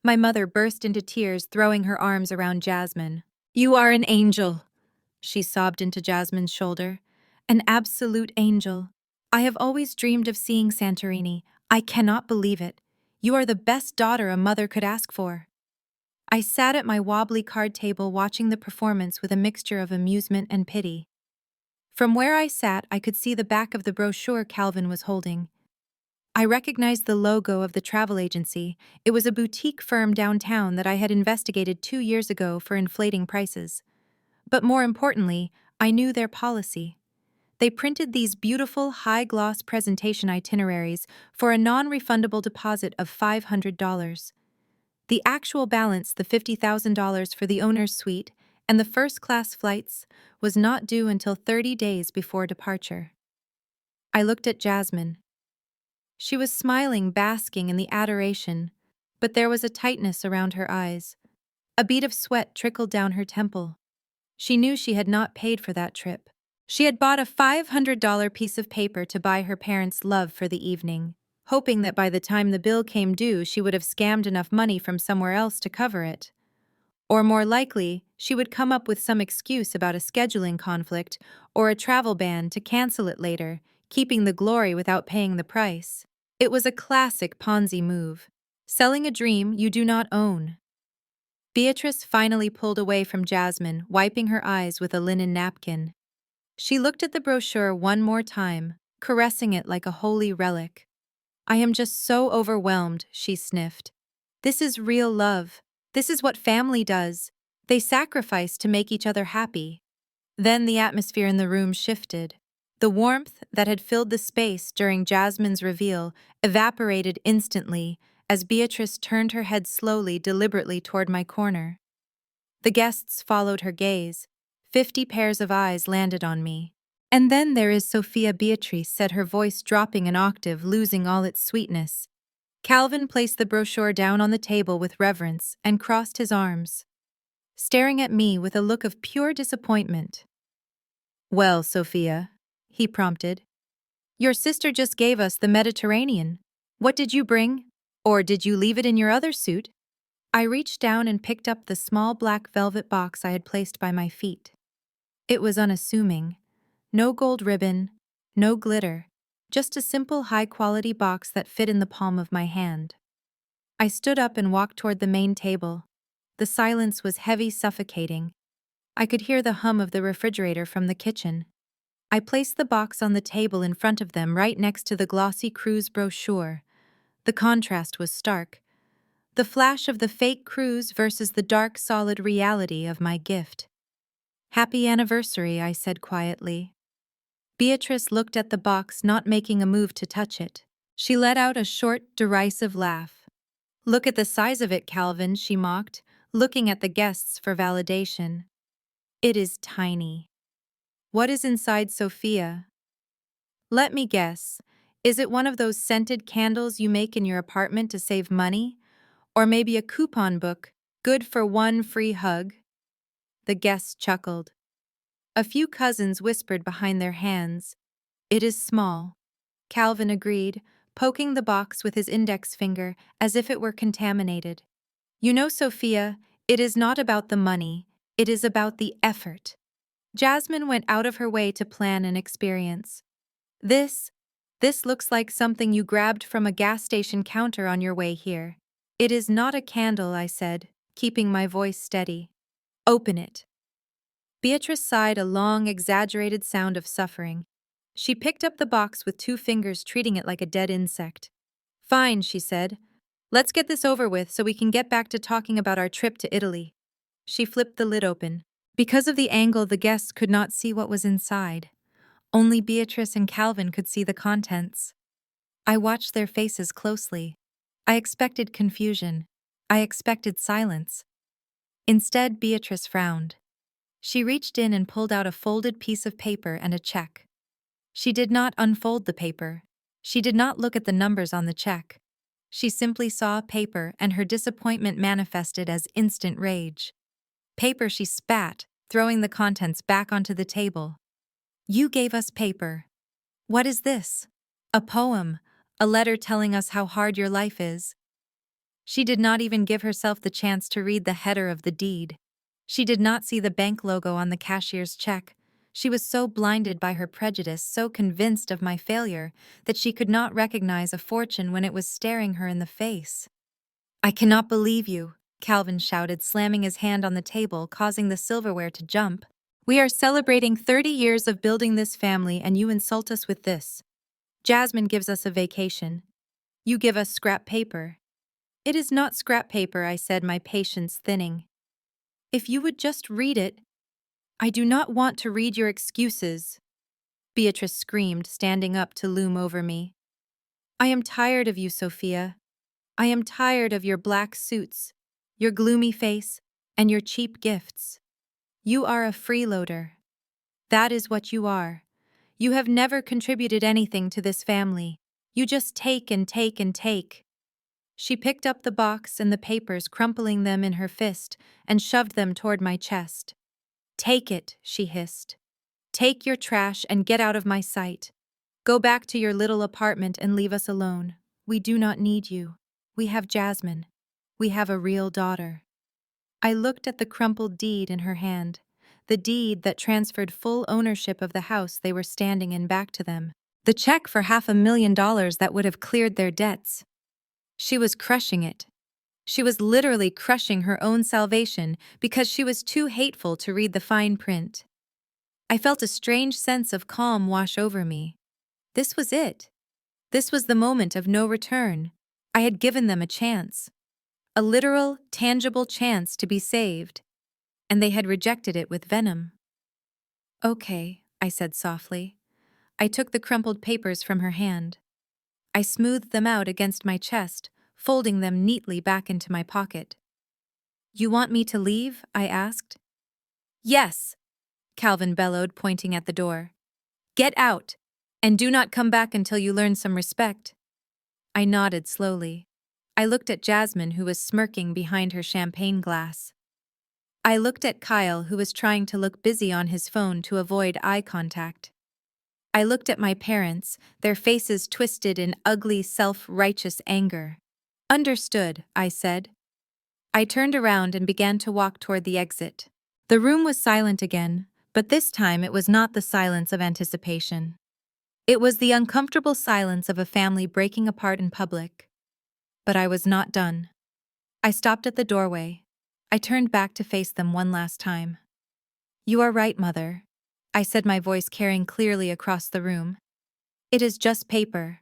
A: My mother burst into tears, throwing her arms around Jasmine. You are an angel, she sobbed into Jasmine's shoulder. An absolute angel. I have always dreamed of seeing Santorini. I cannot believe it. You are the best daughter a mother could ask for. I sat at my wobbly card table watching the performance with a mixture of amusement and pity. From where I sat, I could see the back of the brochure Calvin was holding. I recognized the logo of the travel agency. It was a boutique firm downtown that I had investigated 2 years ago for inflating prices. But more importantly, I knew their policy. They printed these beautiful, high-gloss presentation itineraries for a non-refundable deposit of $500. The actual balance, the $50,000 for the owner's suite and the first-class flights, was not due until 30 days before departure. I looked at Jasmine. She was smiling, basking in the adoration, but there was a tightness around her eyes. A bead of sweat trickled down her temple. She knew she had not paid for that trip. She had bought a $500 piece of paper to buy her parents' love for the evening, hoping that by the time the bill came due she would have scammed enough money from somewhere else to cover it. Or more likely, she would come up with some excuse about a scheduling conflict or a travel ban to cancel it later, keeping the glory without paying the price. It was a classic Ponzi move. Selling a dream you do not own. Beatrice finally pulled away from Jasmine, wiping her eyes with a linen napkin. She looked at the brochure one more time, caressing it like a holy relic. I am just so overwhelmed, she sniffed. This is real love. This is what family does. They sacrifice to make each other happy. Then the atmosphere in the room shifted. The warmth that had filled the space during Jasmine's reveal evaporated instantly as Beatrice turned her head slowly, deliberately toward my corner. The guests followed her gaze. 50 pairs of eyes landed on me. And then there is Sophia, Beatrice said, her voice dropping an octave, losing all its sweetness. Calvin placed the brochure down on the table with reverence and crossed his arms, staring at me with a look of pure disappointment. Well, Sophia, he prompted. Your sister just gave us the Mediterranean. What did you bring? Or did you leave it in your other suit? I reached down and picked up the small black velvet box I had placed by my feet. It was unassuming. No gold ribbon, no glitter, just a simple high-quality box that fit in the palm of my hand. I stood up and walked toward the main table. The silence was heavy, suffocating. I could hear the hum of the refrigerator from the kitchen. I placed the box on the table in front of them, right next to the glossy cruise brochure. The contrast was stark. The flash of the fake cruise versus the dark, solid reality of my gift. Happy anniversary, I said quietly. Beatrice looked at the box, not making a move to touch it. She let out a short, derisive laugh. Look at the size of it, Calvin, she mocked, looking at the guests for validation. It is tiny. What is inside, Sophia? Let me guess. Is it one of those scented candles you make in your apartment to save money? Or maybe a coupon book, good for one free hug? The guests chuckled. A few cousins whispered behind their hands. It is small, Calvin agreed, poking the box with his index finger as if it were contaminated. You know, Sophia, it is not about the money, it is about the effort. Jasmine went out of her way to plan an experience. This looks like something you grabbed from a gas station counter on your way here. It is not a candle, I said, keeping my voice steady. Open it. Beatrice sighed, a long, exaggerated sound of suffering. She picked up the box with 2 fingers, treating it like a dead insect. Fine, she said. Let's get this over with so we can get back to talking about our trip to Italy. She flipped the lid open. Because of the angle, the guests could not see what was inside. Only Beatrice and Calvin could see the contents. I watched their faces closely. I expected confusion. I expected silence. Instead, Beatrice frowned. She reached in and pulled out a folded piece of paper and a check. She did not unfold the paper. She did not look at the numbers on the check. She simply saw paper, and her disappointment manifested as instant rage. Paper she spat, throwing the contents back onto the table. "You gave us paper. What is this? A poem, a letter telling us how hard your life is." She did not even give herself the chance to read the header of the deed. She did not see the bank logo on the cashier's check. She was so blinded by her prejudice, so convinced of my failure, that she could not recognize a fortune when it was staring her in the face. "I cannot believe you," Calvin shouted, slamming his hand on the table, causing the silverware to jump. "We are celebrating 30 years of building this family, and you insult us with this. Jasmine gives us a vacation. You give us scrap paper." "It is not scrap paper," I said, my patience thinning. "If you would just read it." "I do not want to read your excuses," Beatrice screamed, standing up to loom over me. "I am tired of you, Sophia. I am tired of your black suits, your gloomy face, and your cheap gifts. You are a freeloader. That is what you are. You have never contributed anything to this family. You just take and take and take." She picked up the box and the papers, crumpling them in her fist, and shoved them toward my chest. "Take it," she hissed. "Take your trash and get out of my sight. Go back to your little apartment and leave us alone. We do not need you. We have Jasmine. We have a real daughter." I looked at the crumpled deed in her hand, the deed that transferred full ownership of the house they were standing in back to them, the check for $500,000 that would have cleared their debts. She was crushing it. She was literally crushing her own salvation because she was too hateful to read the fine print. I felt a strange sense of calm wash over me. This was it. This was the moment of no return. I had given them a chance. A literal, tangible chance to be saved. And they had rejected it with venom. "Okay," I said softly. I took the crumpled papers from her hand. I smoothed them out against my chest, folding them neatly back into my pocket. "You want me to leave?" I asked. "Yes," Calvin bellowed, pointing at the door. "Get out, and do not come back until you learn some respect." I nodded slowly. I looked at Jasmine, who was smirking behind her champagne glass. I looked at Kyle, who was trying to look busy on his phone to avoid eye contact. I looked at my parents, their faces twisted in ugly, self-righteous anger. "Understood," I said. I turned around and began to walk toward the exit. The room was silent again, but this time it was not the silence of anticipation. It was the uncomfortable silence of a family breaking apart in public. But I was not done. I stopped at the doorway. I turned back to face them one last time. "You are right, Mother," I said, my voice carrying clearly across the room. "It is just paper.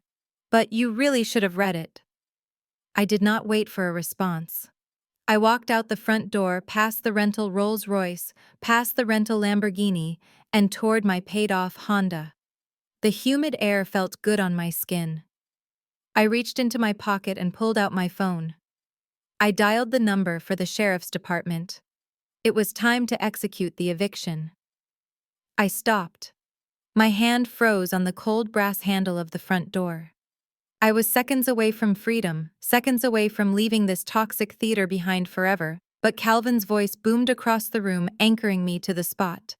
A: But you really should have read it." I did not wait for a response. I walked out the front door, past the rental Rolls-Royce, past the rental Lamborghini, and toward my paid-off Honda. The humid air felt good on my skin. I reached into my pocket and pulled out my phone. I dialed the number for the sheriff's department. It was time to execute the eviction. I stopped. My hand froze on the cold brass handle of the front door. I was seconds away from freedom, seconds away from leaving this toxic theater behind forever, but Calvin's voice boomed across the room, anchoring me to the spot.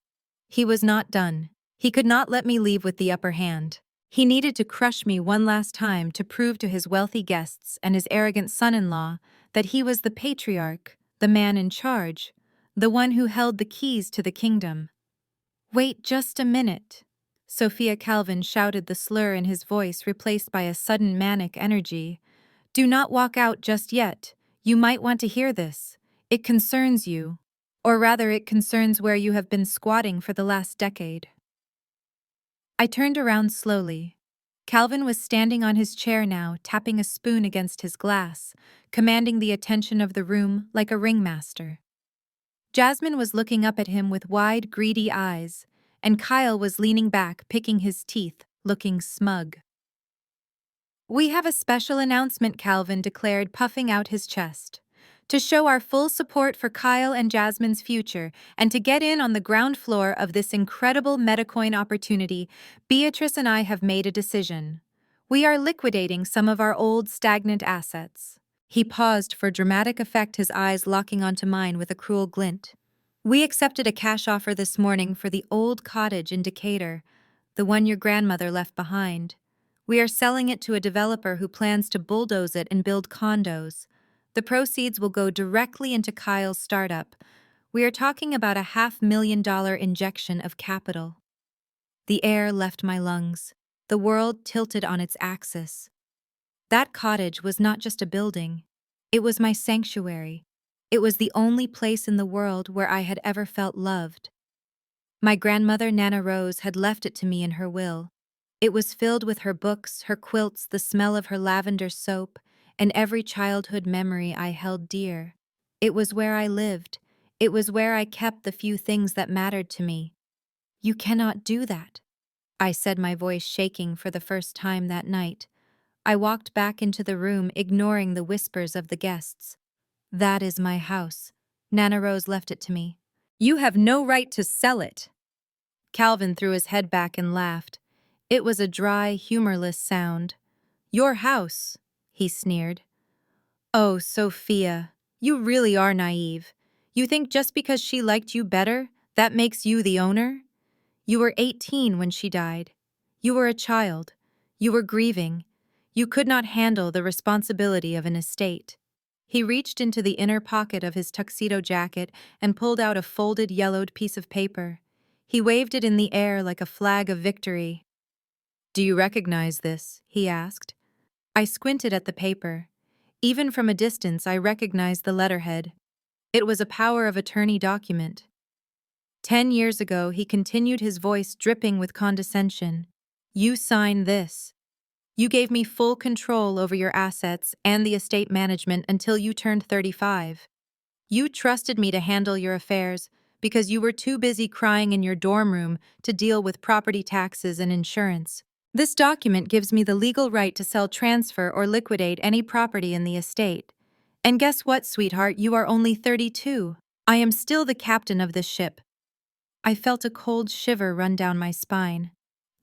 A: He was not done. He could not let me leave with the upper hand. He needed to crush me one last time to prove to his wealthy guests and his arrogant son-in-law that he was the patriarch, the man in charge, the one who held the keys to the kingdom. "Wait just a minute," Sophia Calvin shouted, the slur in his voice replaced by a sudden manic energy. "Do not walk out just yet. You might want to hear this. It concerns you. Or rather, it concerns where you have been squatting for the last decade." I turned around slowly. Calvin was standing on his chair now, tapping a spoon against his glass, commanding the attention of the room like a ringmaster. Jasmine was looking up at him with wide, greedy eyes, and Kyle was leaning back, picking his teeth, looking smug. "We have a special announcement," Calvin declared, puffing out his chest. To show our full support for Kyle and Jasmine's future, and to get in on the ground floor of this incredible Metacoin opportunity, Beatrice and I have made a decision. We are liquidating some of our old stagnant assets. He paused for dramatic effect, his eyes locking onto mine with a cruel glint. We accepted a cash offer this morning for the old cottage in Decatur, the one your grandmother left behind. We are selling it to a developer who plans to bulldoze it and build condos. The proceeds will go directly into Kyle's startup. We are talking about a $500,000 injection of capital. The air left my lungs. The world tilted on its axis. That cottage was not just a building. It was my sanctuary. It was the only place in the world where I had ever felt loved. My grandmother, Nana Rose, had left it to me in her will. It was filled with her books, her quilts, the smell of her lavender soap, and every childhood memory I held dear. It was where I lived. It was where I kept the few things that mattered to me. You cannot do that, I said, my voice shaking for the first time that night. I walked back into the room, ignoring the whispers of the guests. That is my house. Nana Rose left it to me. You have no right to sell it. Calvin threw his head back and laughed. It was a dry, humorless sound. Your house, he sneered. Oh, Sophia, you really are naive. You think just because she liked you better, that makes you the owner? You were 18 when she died. You were a child. You were grieving. You could not handle the responsibility of an estate. He reached into the inner pocket of his tuxedo jacket and pulled out a folded, yellowed piece of paper. He waved it in the air like a flag of victory. Do you recognize this? He asked. I squinted at the paper. Even from a distance, I recognized the letterhead. It was a power of attorney document. 10 years ago, he continued, his voice dripping with condescension. You sign this. You gave me full control over your assets and the estate management until you turned 35. You trusted me to handle your affairs because you were too busy crying in your dorm room to deal with property taxes and insurance. This document gives me the legal right to sell, transfer, or liquidate any property in the estate. And guess what, sweetheart? You are only 32. I am still the captain of this ship. I felt a cold shiver run down my spine.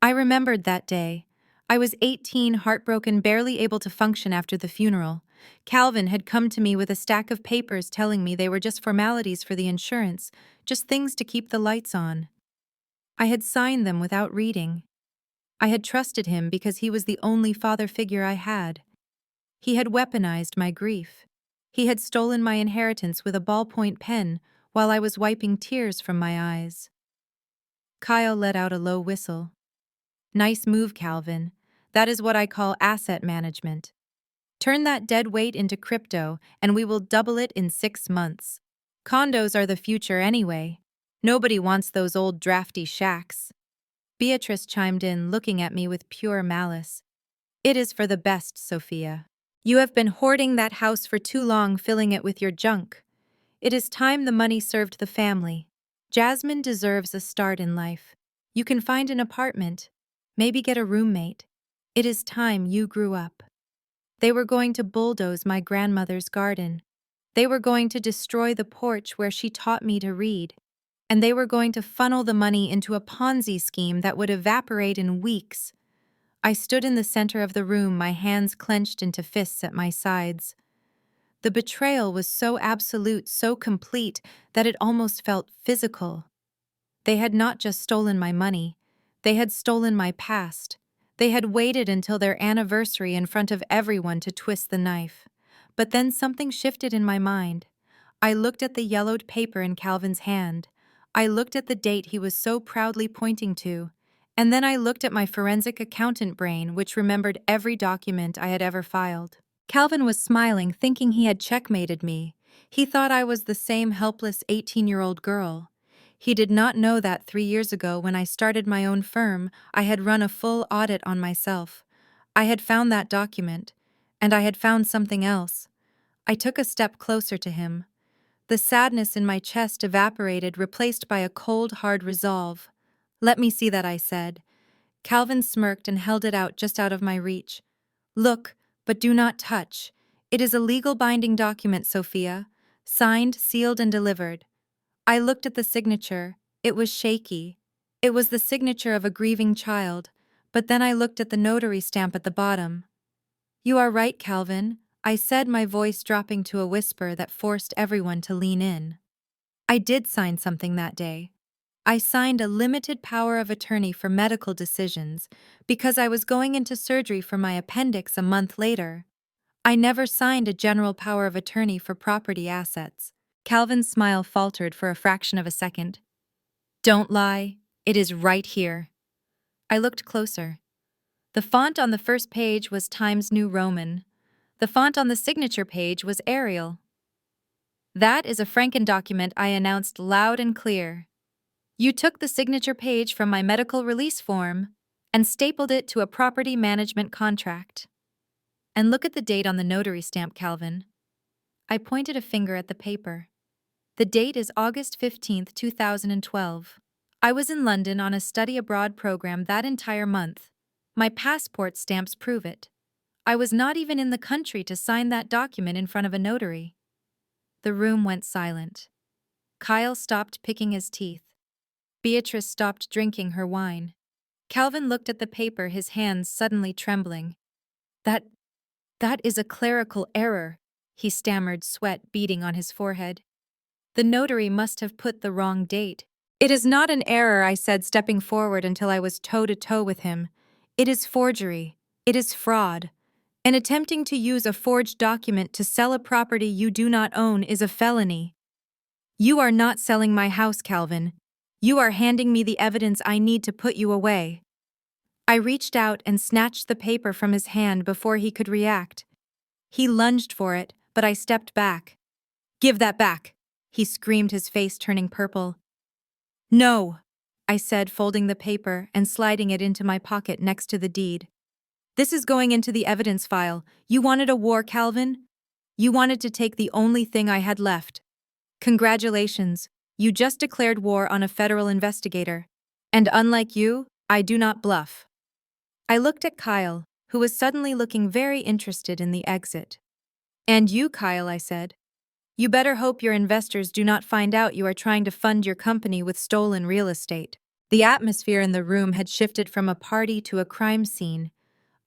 A: I remembered that day. I was 18, heartbroken, barely able to function after the funeral. Calvin had come to me with a stack of papers telling me they were just formalities for the insurance, just things to keep the lights on. I had signed them without reading. I had trusted him because he was the only father figure I had. He had weaponized my grief. He had stolen my inheritance with a ballpoint pen while I was wiping tears from my eyes. Kyle let out a low whistle. Nice move, Calvin. That is what I call asset management. Turn that dead weight into crypto, and we will double it in 6 months. Condos are the future anyway. Nobody wants those old drafty shacks. Beatrice chimed in, looking at me with pure malice. It is for the best, Sophia. You have been hoarding that house for too long, filling it with your junk. It is time the money served the family. Jasmine deserves a start in life. You can find an apartment, maybe get a roommate. It is time you grew up. They were going to bulldoze my grandmother's garden. They were going to destroy the porch where she taught me to read. And they were going to funnel the money into a Ponzi scheme that would evaporate in weeks. I stood in the center of the room, my hands clenched into fists at my sides. The betrayal was so absolute, so complete, that it almost felt physical. They had not just stolen my money, they had stolen my past. They had waited until their anniversary in front of everyone to twist the knife. But then something shifted in my mind. I looked at the yellowed paper in Calvin's hand. I looked at the date he was so proudly pointing to. And then I looked at my forensic accountant brain, which remembered every document I had ever filed. Calvin was smiling, thinking he had checkmated me. He thought I was the same helpless 18-year-old girl. He did not know that 3 years ago, when I started my own firm, I had run a full audit on myself. I had found that document, and I had found something else. I took a step closer to him. The sadness in my chest evaporated, replaced by a cold, hard resolve. Let me see that, I said. Calvin smirked and held it out just out of my reach. Look, but do not touch. It is a legal binding document, Sophia. Signed, sealed, and delivered. I looked at the signature. It was shaky. It was the signature of a grieving child, but then I looked at the notary stamp at the bottom. "You are right, Calvin," I said, my voice dropping to a whisper that forced everyone to lean in. I did sign something that day. I signed a limited power of attorney for medical decisions because I was going into surgery for my appendix a month later. I never signed a general power of attorney for property assets. Calvin's smile faltered for a fraction of a second. "Don't lie. It is right here." I looked closer. The font on the first page was Times New Roman. The font on the signature page was Arial. "That is a Franken document," I announced loud and clear. "You took the signature page from my medical release form and stapled it to a property management contract. And look at the date on the notary stamp, Calvin." I pointed a finger at the paper. "The date is August 15th, 2012. I was in London on a study abroad program that entire month. My passport stamps prove it. I was not even in the country to sign that document in front of a notary." The room went silent. Kyle stopped picking his teeth. Beatrice stopped drinking her wine. Calvin looked at the paper, his hands suddenly trembling. That is a clerical error," he stammered, sweat beading on his forehead. "The notary must have put the wrong date." "It is not an error," I said, stepping forward until I was toe-to-toe with him. "It is forgery. It is fraud. And attempting to use a forged document to sell a property you do not own is a felony. You are not selling my house, Calvin. You are handing me the evidence I need to put you away." I reached out and snatched the paper from his hand before he could react. He lunged for it, but I stepped back. "Give that back," he screamed, his face turning purple. "No," I said, folding the paper and sliding it into my pocket next to the deed. "This is going into the evidence file. You wanted a war, Calvin? You wanted to take the only thing I had left. Congratulations, you just declared war on a federal investigator. And unlike you, I do not bluff." I looked at Kyle, who was suddenly looking very interested in the exit. "And you, Kyle," I said. "You better hope your investors do not find out you are trying to fund your company with stolen real estate." The atmosphere in the room had shifted from a party to a crime scene.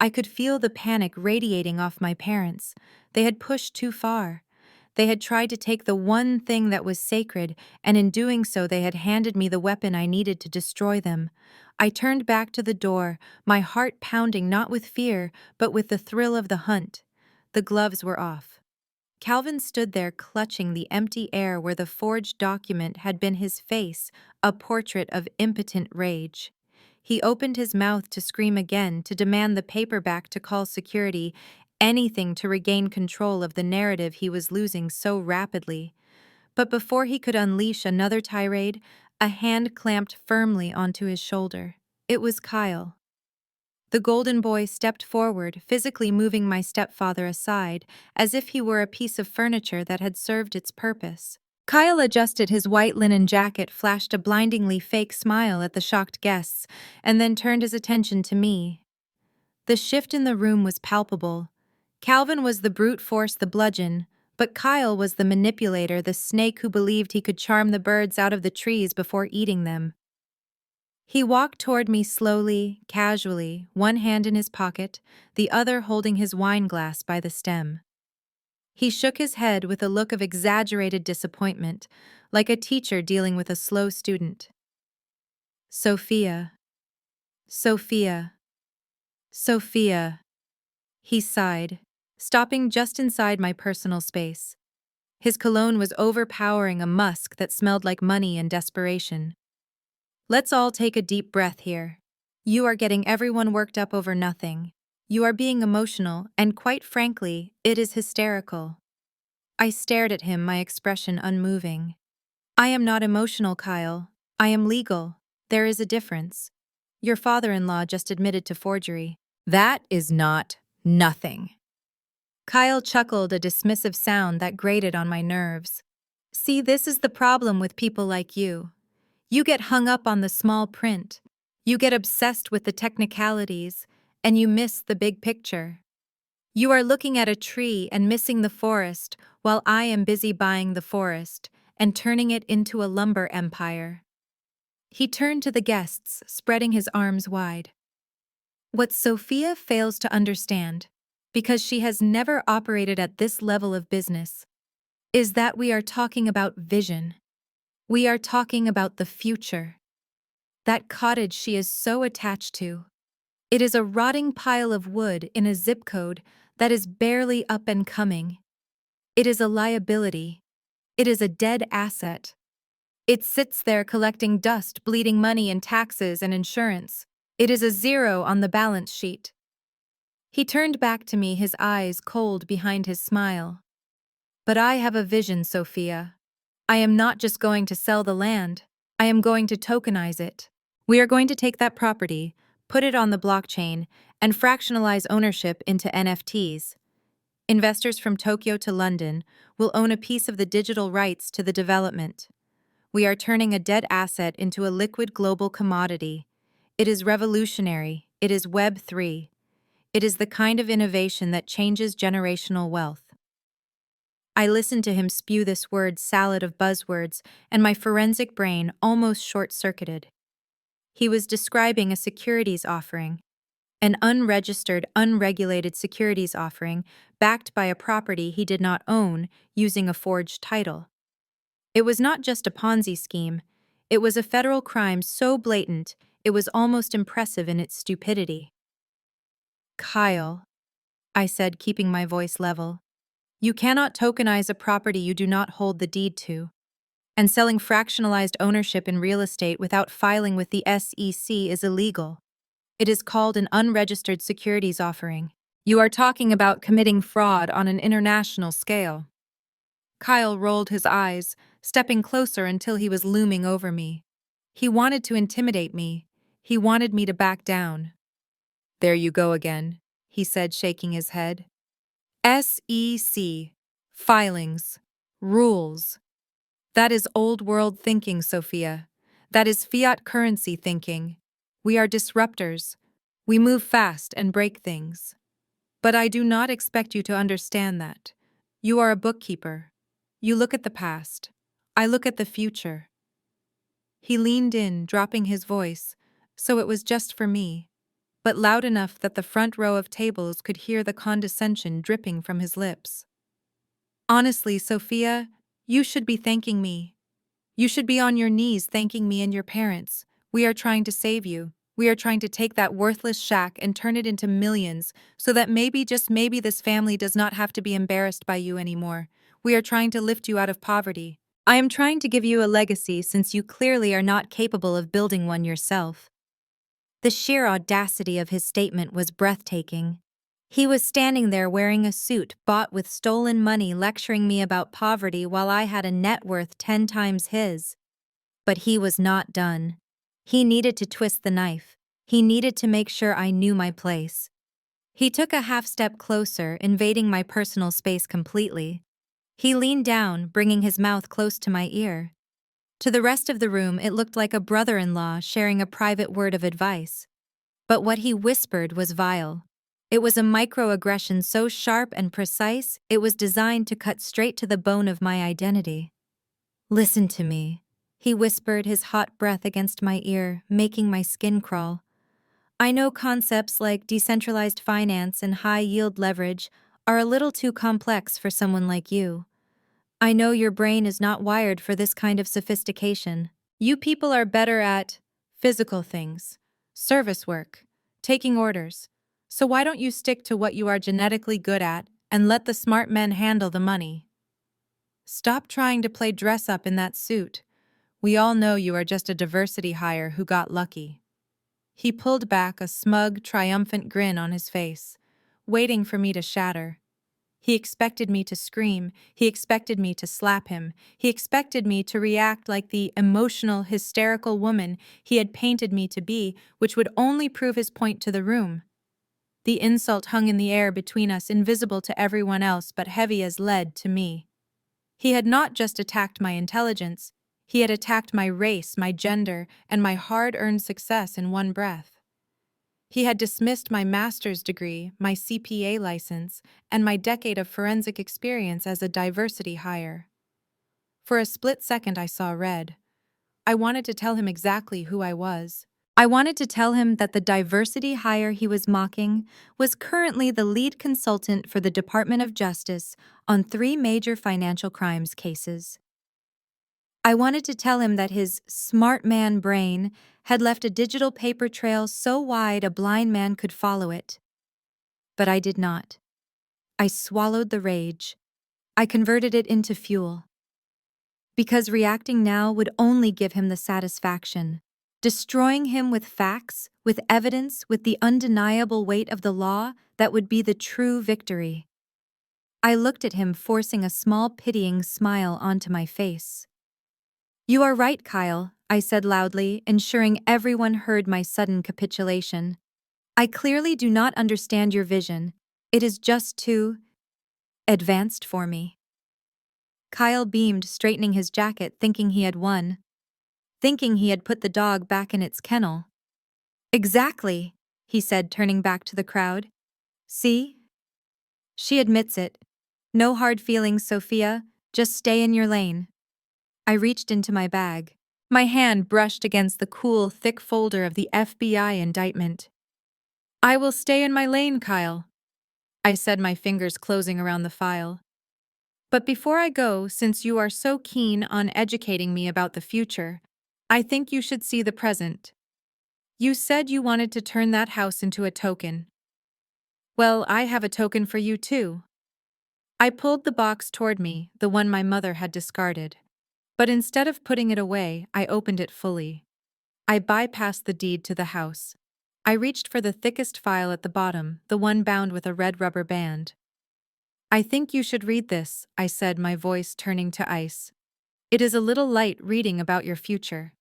A: I could feel the panic radiating off my parents. They had pushed too far. They had tried to take the one thing that was sacred, and in doing so they had handed me the weapon I needed to destroy them. I turned back to the door, my heart pounding not with fear, but with the thrill of the hunt. The gloves were off. Calvin stood there clutching the empty air where the forged document had been his face, a portrait of impotent rage. He opened his mouth to scream again, to demand the paper back, to call security, anything to regain control of the narrative he was losing so rapidly. But before he could unleash another tirade, a hand clamped firmly onto his shoulder. It was Kyle. The golden boy stepped forward, physically moving my stepfather aside, as if he were a piece of furniture that had served its purpose. Kyle adjusted his white linen jacket, flashed a blindingly fake smile at the shocked guests, and then turned his attention to me. The shift in the room was palpable. Calvin was the brute force, the bludgeon, but Kyle was the manipulator, the snake who believed he could charm the birds out of the trees before eating them. He walked toward me slowly, casually, one hand in his pocket, the other holding his wine glass by the stem. He shook his head with a look of exaggerated disappointment, like a teacher dealing with a slow student. "Sophia. Sophia. Sophia," he sighed, stopping just inside my personal space. His cologne was overpowering, a musk that smelled like money and desperation. "Let's all take a deep breath here. You are getting everyone worked up over nothing. You are being emotional, and quite frankly, it is hysterical." I stared at him, my expression unmoving. "I am not emotional, Kyle. I am legal. There is a difference. Your father-in-law just admitted to forgery." "That is not nothing." Kyle chuckled, a dismissive sound that grated on my nerves. "See, this is the problem with people like you. You get hung up on the small print. You get obsessed with the technicalities, and you miss the big picture. You are looking at a tree and missing the forest, while I am busy buying the forest and turning it into a lumber empire. He turned to the guests, spreading his arms wide. What Sophia fails to understand, because she has never operated at this level of business, is that we are talking about vision. We are talking about the future. That cottage she is so attached to. It is a rotting pile of wood in a zip code that is barely up and coming. It is a liability. It is a dead asset. It sits there collecting dust, bleeding money in taxes and insurance. It is a zero on the balance sheet. He turned back to me, his eyes cold behind his smile. But I have a vision, Sophia. I am not just going to sell the land. I am going to tokenize it. We are going to take that property, put it on the blockchain, and fractionalize ownership into NFTs. Investors from Tokyo to London will own a piece of the digital rights to the development. We are turning a dead asset into a liquid global commodity. It is revolutionary. It is Web 3. It is the kind of innovation that changes generational wealth. I listened to him spew this word salad of buzzwords, and my forensic brain almost short-circuited. He was describing a securities offering, an unregistered, unregulated securities offering backed by a property he did not own using a forged title. It was not just a Ponzi scheme. It was a federal crime so blatant it was almost impressive in its stupidity. Kyle, I said, keeping my voice level, you cannot tokenize a property you do not hold the deed to. And selling fractionalized ownership in real estate without filing with the SEC is illegal. It is called an unregistered securities offering. You are talking about committing fraud on an international scale. Kyle rolled his eyes, stepping closer until he was looming over me. He wanted to intimidate me. He wanted me to back down. There you go again, he said, shaking his head. SEC. Filings. Rules. That is old-world thinking, Sophia. That is fiat currency thinking. We are disruptors. We move fast and break things. But I do not expect you to understand that. You are a bookkeeper. You look at the past. I look at the future. He leaned in, dropping his voice, so it was just for me, but loud enough that the front row of tables could hear the condescension dripping from his lips. Honestly, Sophia, you should be thanking me. You should be on your knees thanking me and your parents. We are trying to save you. We are trying to take that worthless shack and turn it into millions so that maybe, just maybe, this family does not have to be embarrassed by you anymore. We are trying to lift you out of poverty. I am trying to give you a legacy since you clearly are not capable of building one yourself. The sheer audacity of his statement was breathtaking. He was standing there wearing a suit bought with stolen money, lecturing me about poverty while I had a net worth 10 times his. But he was not done. He needed to twist the knife. He needed to make sure I knew my place. He took a half step closer, invading my personal space completely. He leaned down, bringing his mouth close to my ear. To the rest of the room, it looked like a brother-in-law sharing a private word of advice. But what he whispered was vile. It was a microaggression so sharp and precise, it was designed to cut straight to the bone of my identity. Listen to me, he whispered, his hot breath against my ear, making my skin crawl. I know concepts like decentralized finance and high-yield leverage are a little too complex for someone like you. I know your brain is not wired for this kind of sophistication. You people are better at physical things, service work, taking orders. So why don't you stick to what you are genetically good at and let the smart men handle the money? Stop trying to play dress-up in that suit. We all know you are just a diversity hire who got lucky. He pulled back, a smug, triumphant grin on his face, waiting for me to shatter. He expected me to scream. He expected me to slap him. He expected me to react like the emotional, hysterical woman he had painted me to be, which would only prove his point to the room. The insult hung in the air between us, invisible to everyone else but heavy as lead to me. He had not just attacked my intelligence, he had attacked my race, my gender, and my hard-earned success in one breath.
B: He had dismissed my master's degree, my CPA license, and my decade of forensic experience as a diversity hire. For a split second, I saw red. I wanted to tell him exactly who I was.
A: I wanted to tell him that the diversity hire he was mocking was currently the lead consultant for the Department of Justice on 3 major financial crimes cases. I wanted to tell him that his smart man brain had left a digital paper trail so wide a blind man could follow it. But I did not. I swallowed the rage. I converted it into fuel. Because reacting now would only give him the satisfaction. Destroying him with facts, with evidence, with the undeniable weight of the law, that would be the true victory. I looked at him, forcing a small pitying smile onto my face. "You are right, Kyle," I said loudly, ensuring everyone heard my sudden capitulation. "I clearly do not understand your vision. It is just too advanced for me." Kyle beamed, straightening his jacket, thinking he had won. Thinking he had put the dog back in its kennel. "Exactly," he said, turning back to the crowd. "See? She admits it. No hard feelings, Sophia, just stay in your lane." I reached into my bag. My hand brushed against the cool, thick folder of the FBI indictment. "I will stay in my lane, Kyle," I said, my fingers closing around the file. "But before I go, since you are so keen on educating me about the future, I think you should see the present. You said you wanted to turn that house into a token. Well, I have a token for you too." I pulled the box toward me, the one my mother had discarded. But instead of putting it away, I opened it fully. I bypassed the deed to the house. I reached for the thickest file at the bottom, the one bound with a red rubber band. "I think you should read this," I said, my voice turning to ice. "It is a little light reading about your future."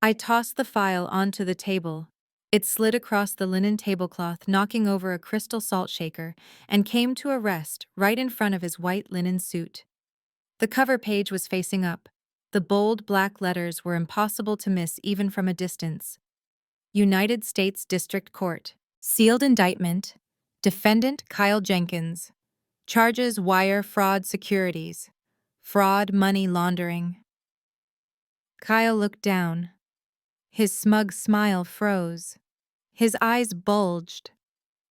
A: I tossed the file onto the table. It slid across the linen tablecloth, knocking over a crystal salt shaker, and came to a rest right in front of his white linen suit. The cover page was facing up. The bold black letters were impossible to miss even from a distance. United States District Court. Sealed indictment. Defendant Kyle Jenkins. Charges wire fraud securities. Fraud money laundering. Kyle looked down. His smug smile froze. His eyes bulged.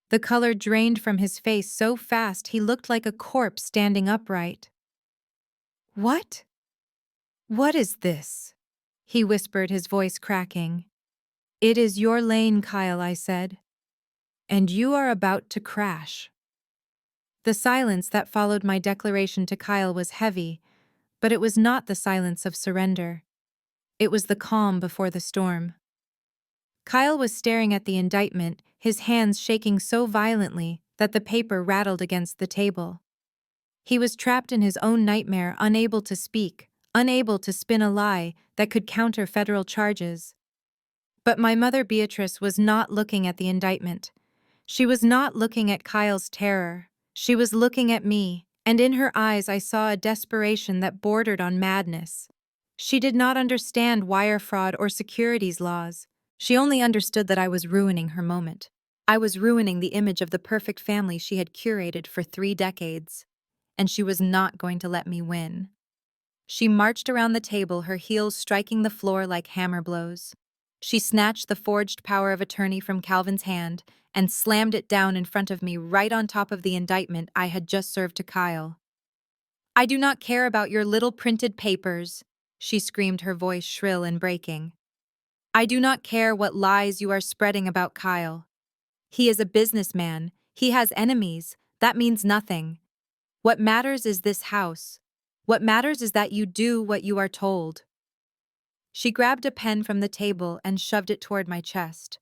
A: The color drained from his face so fast he looked like a corpse standing upright. "What? What is this?" he whispered, his voice cracking. "It is your lane, Kyle," I said. "And you are about to crash." The silence that followed my declaration to Kyle was heavy, but it was not the silence of surrender. It was the calm before the storm. Kyle was staring at the indictment, his hands shaking so violently that the paper rattled against the table. He was trapped in his own nightmare, unable to speak, unable to spin a lie that could counter federal charges. But my mother Beatrice was not looking at the indictment. She was not looking at Kyle's terror. She was looking at me, and in her eyes I saw a desperation that bordered on madness. She did not understand wire fraud or securities laws. She only understood that I was ruining her moment. I was ruining the image of the perfect family she had curated for 3 decades. And she was not going to let me win. She marched around the table, her heels striking the floor like hammer blows. She snatched the forged power of attorney from Calvin's hand and slammed it down in front of me, right on top of the indictment I had just served to Kyle. "I do not care about your little printed papers," she screamed, her voice shrill and breaking. "I do not care what lies you are spreading about Kyle. He is a businessman. He has enemies. That means nothing. What matters is this house. What matters is that you do what you are told." She grabbed a pen from the table and shoved it toward my chest.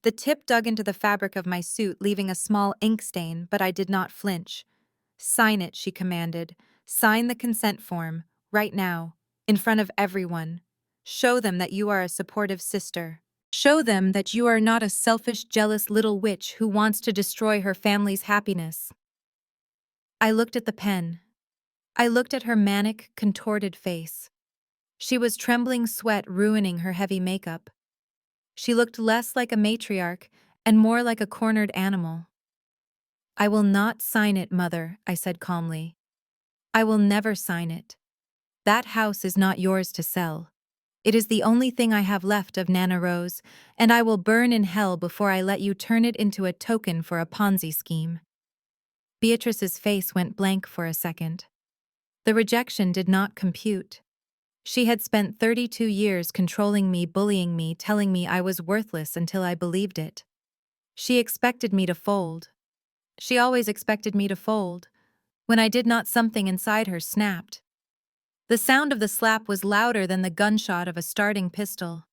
A: The tip dug into the fabric of my suit, leaving a small ink stain, but I did not flinch. "Sign it," she commanded. "Sign the consent form, right now, in front of everyone. Show them that you are a supportive sister. Show them that you are not a selfish, jealous little witch who wants to destroy her family's happiness." I looked at the pen. I looked at her manic, contorted face. She was trembling, sweat ruining her heavy makeup. She looked less like a matriarch and more like a cornered animal. "I will not sign it, Mother," I said calmly. "I will never sign it. That house is not yours to sell. It is the only thing I have left of Nana Rose, and I will burn in hell before I let you turn it into a token for a Ponzi scheme." Beatrice's face went blank for a second. The rejection did not compute. She had spent 32 years controlling me, bullying me, telling me I was worthless until I believed it. She expected me to fold. She always expected me to fold. When I did not, something inside her snapped. The sound of the slap was louder than the gunshot of a starting pistol.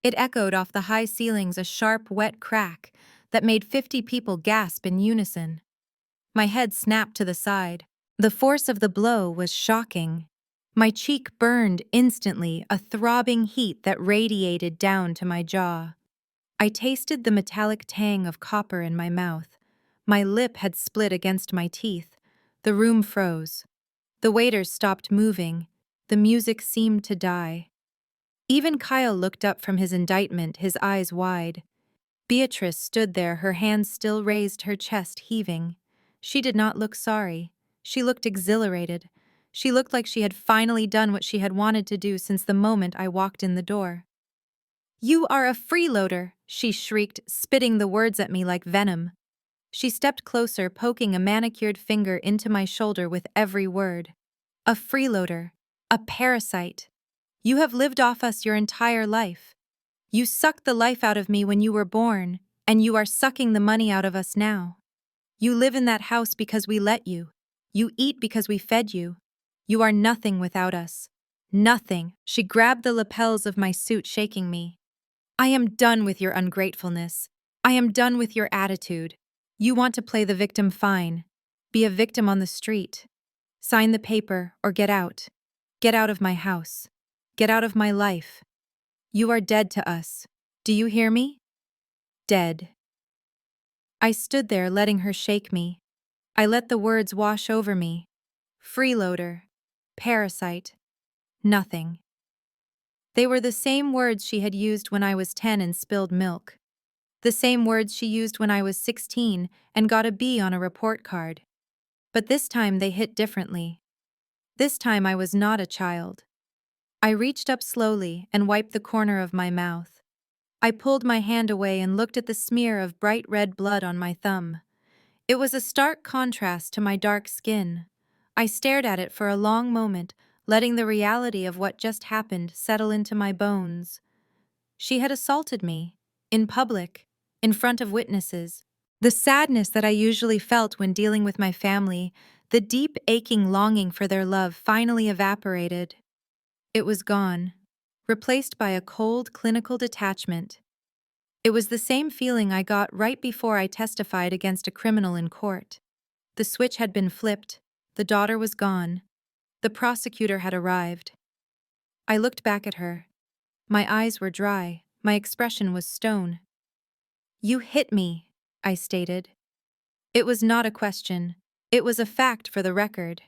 A: It echoed off the high ceilings, a sharp, wet crack that made 50 people gasp in unison. My head snapped to the side. The force of the blow was shocking. My cheek burned instantly, a throbbing heat that radiated down to my jaw. I tasted the metallic tang of copper in my mouth. My lip had split against my teeth. The room froze. The waiters stopped moving. The music seemed to die. Even Kyle looked up from his indictment, his eyes wide. Beatrice stood there, her hands still raised, her chest heaving. She did not look sorry. She looked exhilarated. She looked like she had finally done what she had wanted to do since the moment I walked in the door. "You are a freeloader," she shrieked, spitting the words at me like venom. She stepped closer, poking a manicured finger into my shoulder with every word. "A freeloader. A parasite. You have lived off us your entire life. You sucked the life out of me when you were born, and you are sucking the money out of us now. You live in that house because we let you. You eat because we fed you. You are nothing without us. Nothing." She grabbed the lapels of my suit, shaking me. "I am done with your ungratefulness. I am done with your attitude. You want to play the victim, fine. Be a victim on the street. Sign the paper or get out. Get out of my house. Get out of my life. You are dead to us. Do you hear me? Dead." I stood there, letting her shake me. I let the words wash over me. Freeloader. Parasite. Nothing. They were the same words she had used when I was 10 and spilled milk. The same words she used when I was 16 and got a B on a report card. But this time they hit differently. This time I was not a child. I reached up slowly and wiped the corner of my mouth. I pulled my hand away and looked at the smear of bright red blood on my thumb. It was a stark contrast to my dark skin. I stared at it for a long moment, letting the reality of what just happened settle into my bones. She had assaulted me, in public, in front of witnesses. The sadness that I usually felt when dealing with my family, the deep aching longing for their love, finally evaporated. It was gone, replaced by a cold, clinical detachment. It was the same feeling I got right before I testified against a criminal in court. The switch had been flipped, the daughter was gone, the prosecutor had arrived. I looked back at her. My eyes were dry, my expression was stone. "You hit me," I stated. It was not a question. It was a fact for the record.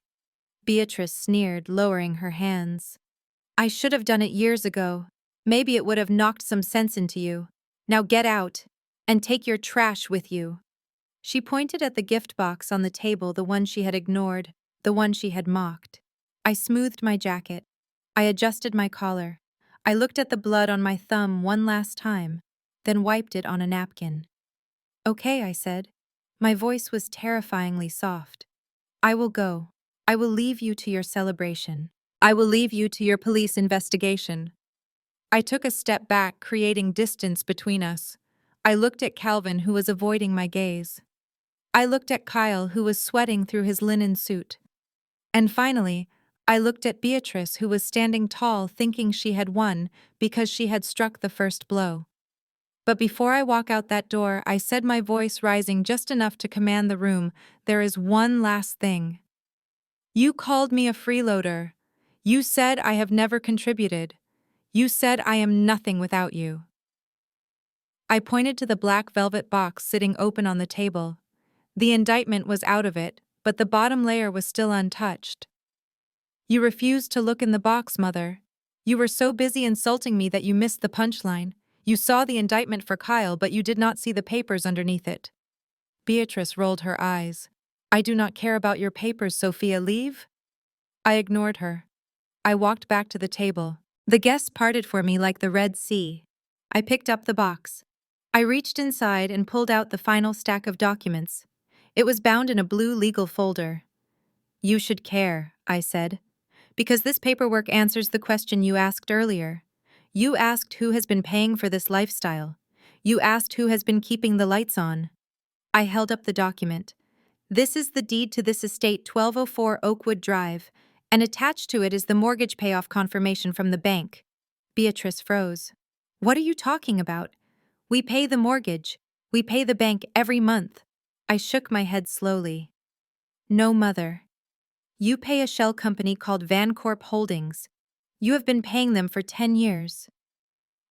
A: Beatrice sneered, lowering her hands. "I should have done it years ago. Maybe it would have knocked some sense into you. Now get out, and take your trash with you." She pointed at the gift box on the table, the one she had ignored, the one she had mocked. I smoothed my jacket. I adjusted my collar. I looked at the blood on my thumb one last time, then wiped it on a napkin. "Okay," I said. My voice was terrifyingly soft. "I will go. I will leave you to your celebration. I will leave you to your police investigation." I took a step back, creating distance between us. I looked at Calvin, who was avoiding my gaze. I looked at Kyle, who was sweating through his linen suit. And finally, I looked at Beatrice, who was standing tall, thinking she had won because she had struck the first blow. But before I walk out that door, I said, my voice rising just enough to command the room, "There is one last thing. You called me a freeloader. You said I have never contributed. You said I am nothing without you." I pointed to the black velvet box sitting open on the table. The indictment was out of it, but the bottom layer was still untouched. "You refused to look in the box, Mother. You were so busy insulting me that you missed the punchline.
B: You saw the indictment for Kyle, but you did not see the papers underneath it. Beatrice rolled her eyes. I do not care about your papers, Sophia, leave. I ignored her. I walked back to the table. The guests parted for me like the Red Sea. I picked up the box. I reached inside and pulled out the final stack of documents. It was bound in a blue legal folder. You should care, I said, because this paperwork answers the question you asked earlier. You asked who has been paying for this lifestyle. You asked who has been keeping the lights on. I held up the document. This is the deed to this estate, 1204 Oakwood Drive, and attached to it is the mortgage payoff confirmation from the bank. Beatrice froze. What are you talking about? We pay the mortgage. We pay the bank every month. I shook my head slowly. No, Mother. You pay a shell company called Vancorp Holdings. You have been paying them for 10 years.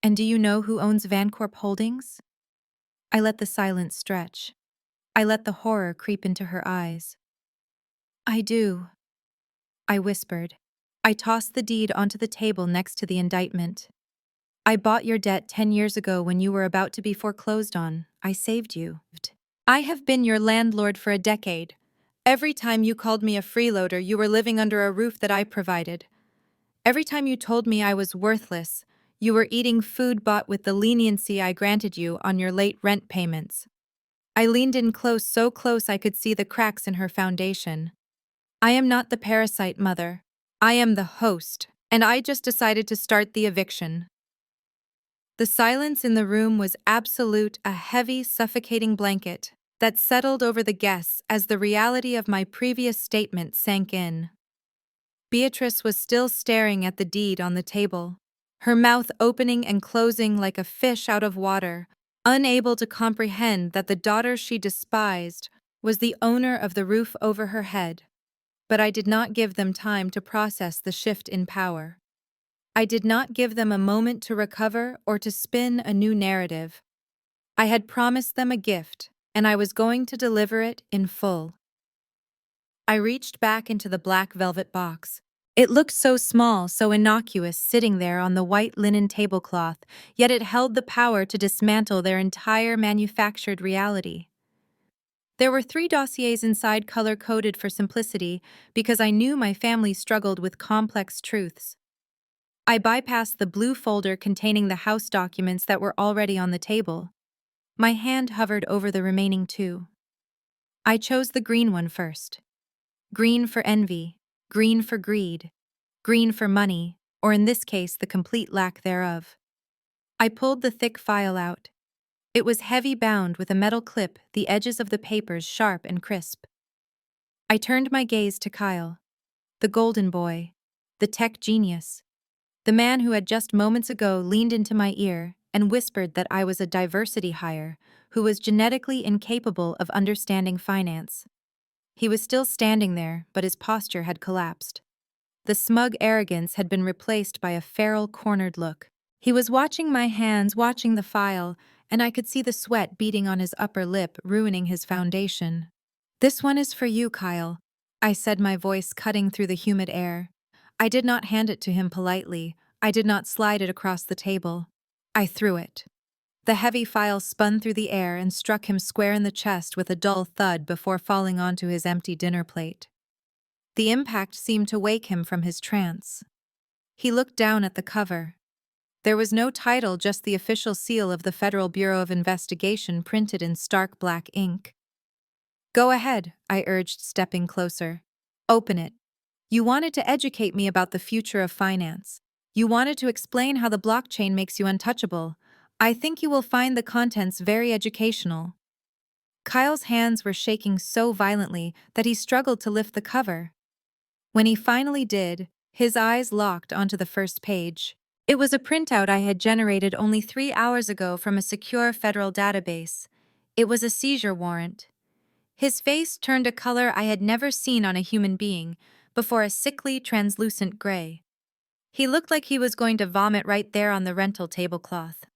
B: And do you know who owns Vancorp Holdings? I let the silence stretch. I let the horror creep into her eyes. I do, I whispered. I tossed the deed onto the table next to the indictment. I bought your debt 10 years ago when you were about to be foreclosed on. I saved you. I have been your landlord for a decade. Every time you called me a freeloader, you were living under a roof that I provided. Every time you told me I was worthless, you were eating food bought with the leniency I granted you on your late rent payments. I leaned in close, so close I could see the cracks in her foundation. I am not the parasite, Mother. I am the host, and I just decided to start the eviction. The silence in the room was absolute, a heavy, suffocating blanket that settled over the guests as the reality of my previous statement sank in. Beatrice was still staring at the deed on the table, her mouth opening and closing like a fish out of water, unable to comprehend that the daughter she despised was the owner of the roof over her head. But I did not give them time to process the shift in power. I did not give them a moment to recover or to spin a new narrative. I had promised them a gift, and I was going to deliver it in full. I reached back into the black velvet box. It looked so small, so innocuous, sitting there on the white linen tablecloth, yet it held the power to dismantle their entire manufactured reality. There were 3 dossiers inside, color-coded for simplicity, because I knew my family struggled with complex truths. I bypassed the blue folder containing the house documents that were already on the table. My hand hovered over the remaining 2. I chose the green one first. Green for envy, green for greed, green for money, or in this case, the complete lack thereof. I pulled the thick file out. It was heavy bound with a metal clip, the edges of the papers sharp and crisp. I turned my gaze to Kyle, the golden boy, the tech genius, the man who had just moments ago leaned into my ear and whispered that I was a diversity hire who was genetically incapable of understanding finance. He was still standing there, but his posture had collapsed. The smug arrogance had been replaced by a feral, cornered look. He was watching my hands, watching the file, and I could see the sweat beading on his upper lip, ruining his foundation. "This one is for you, Kyle," I said, my voice cutting through the humid air. I did not hand it to him politely. I did not slide it across the table. I threw it. The heavy file spun through the air and struck him square in the chest with a dull thud before falling onto his empty dinner plate. The impact seemed to wake him from his trance. He looked down at the cover. There was no title, just the official seal of the Federal Bureau of Investigation printed in stark black ink. "Go ahead," I urged, stepping closer. "Open it. You wanted to educate me about the future of finance. You wanted to explain how the blockchain makes you untouchable. I think you will find the contents very educational." Kyle's hands were shaking so violently that he struggled to lift the cover. When he finally did, his eyes locked onto the first page. It was a printout I had generated only 3 hours ago from a secure federal database. It was a seizure warrant. His face turned a color I had never seen on a human being before, a sickly, translucent gray. He looked like he was going to vomit right there on the rental tablecloth.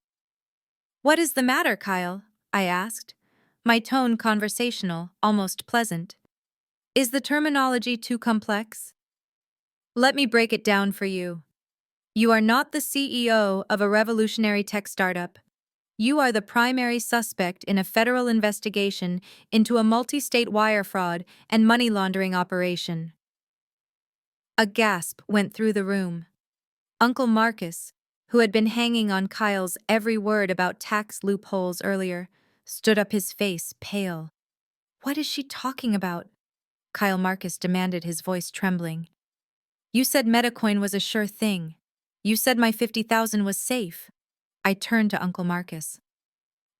B: "What is the matter, Kyle?" I asked, my tone conversational, almost pleasant. "Is the terminology too complex?" "Let me break it down for you. You are not the CEO of a revolutionary tech startup.
A: You are the primary suspect in a federal investigation into a multi-state wire fraud and money laundering operation. A gasp went through the room. Uncle Marcus, who had been hanging on Kyle's every word about tax loopholes earlier, stood up, his face pale. "What is she talking about?" Kyle Marcus demanded, his voice trembling. "You said Metacoin was a sure thing. You said my 50,000 was safe." I turned to Uncle Marcus.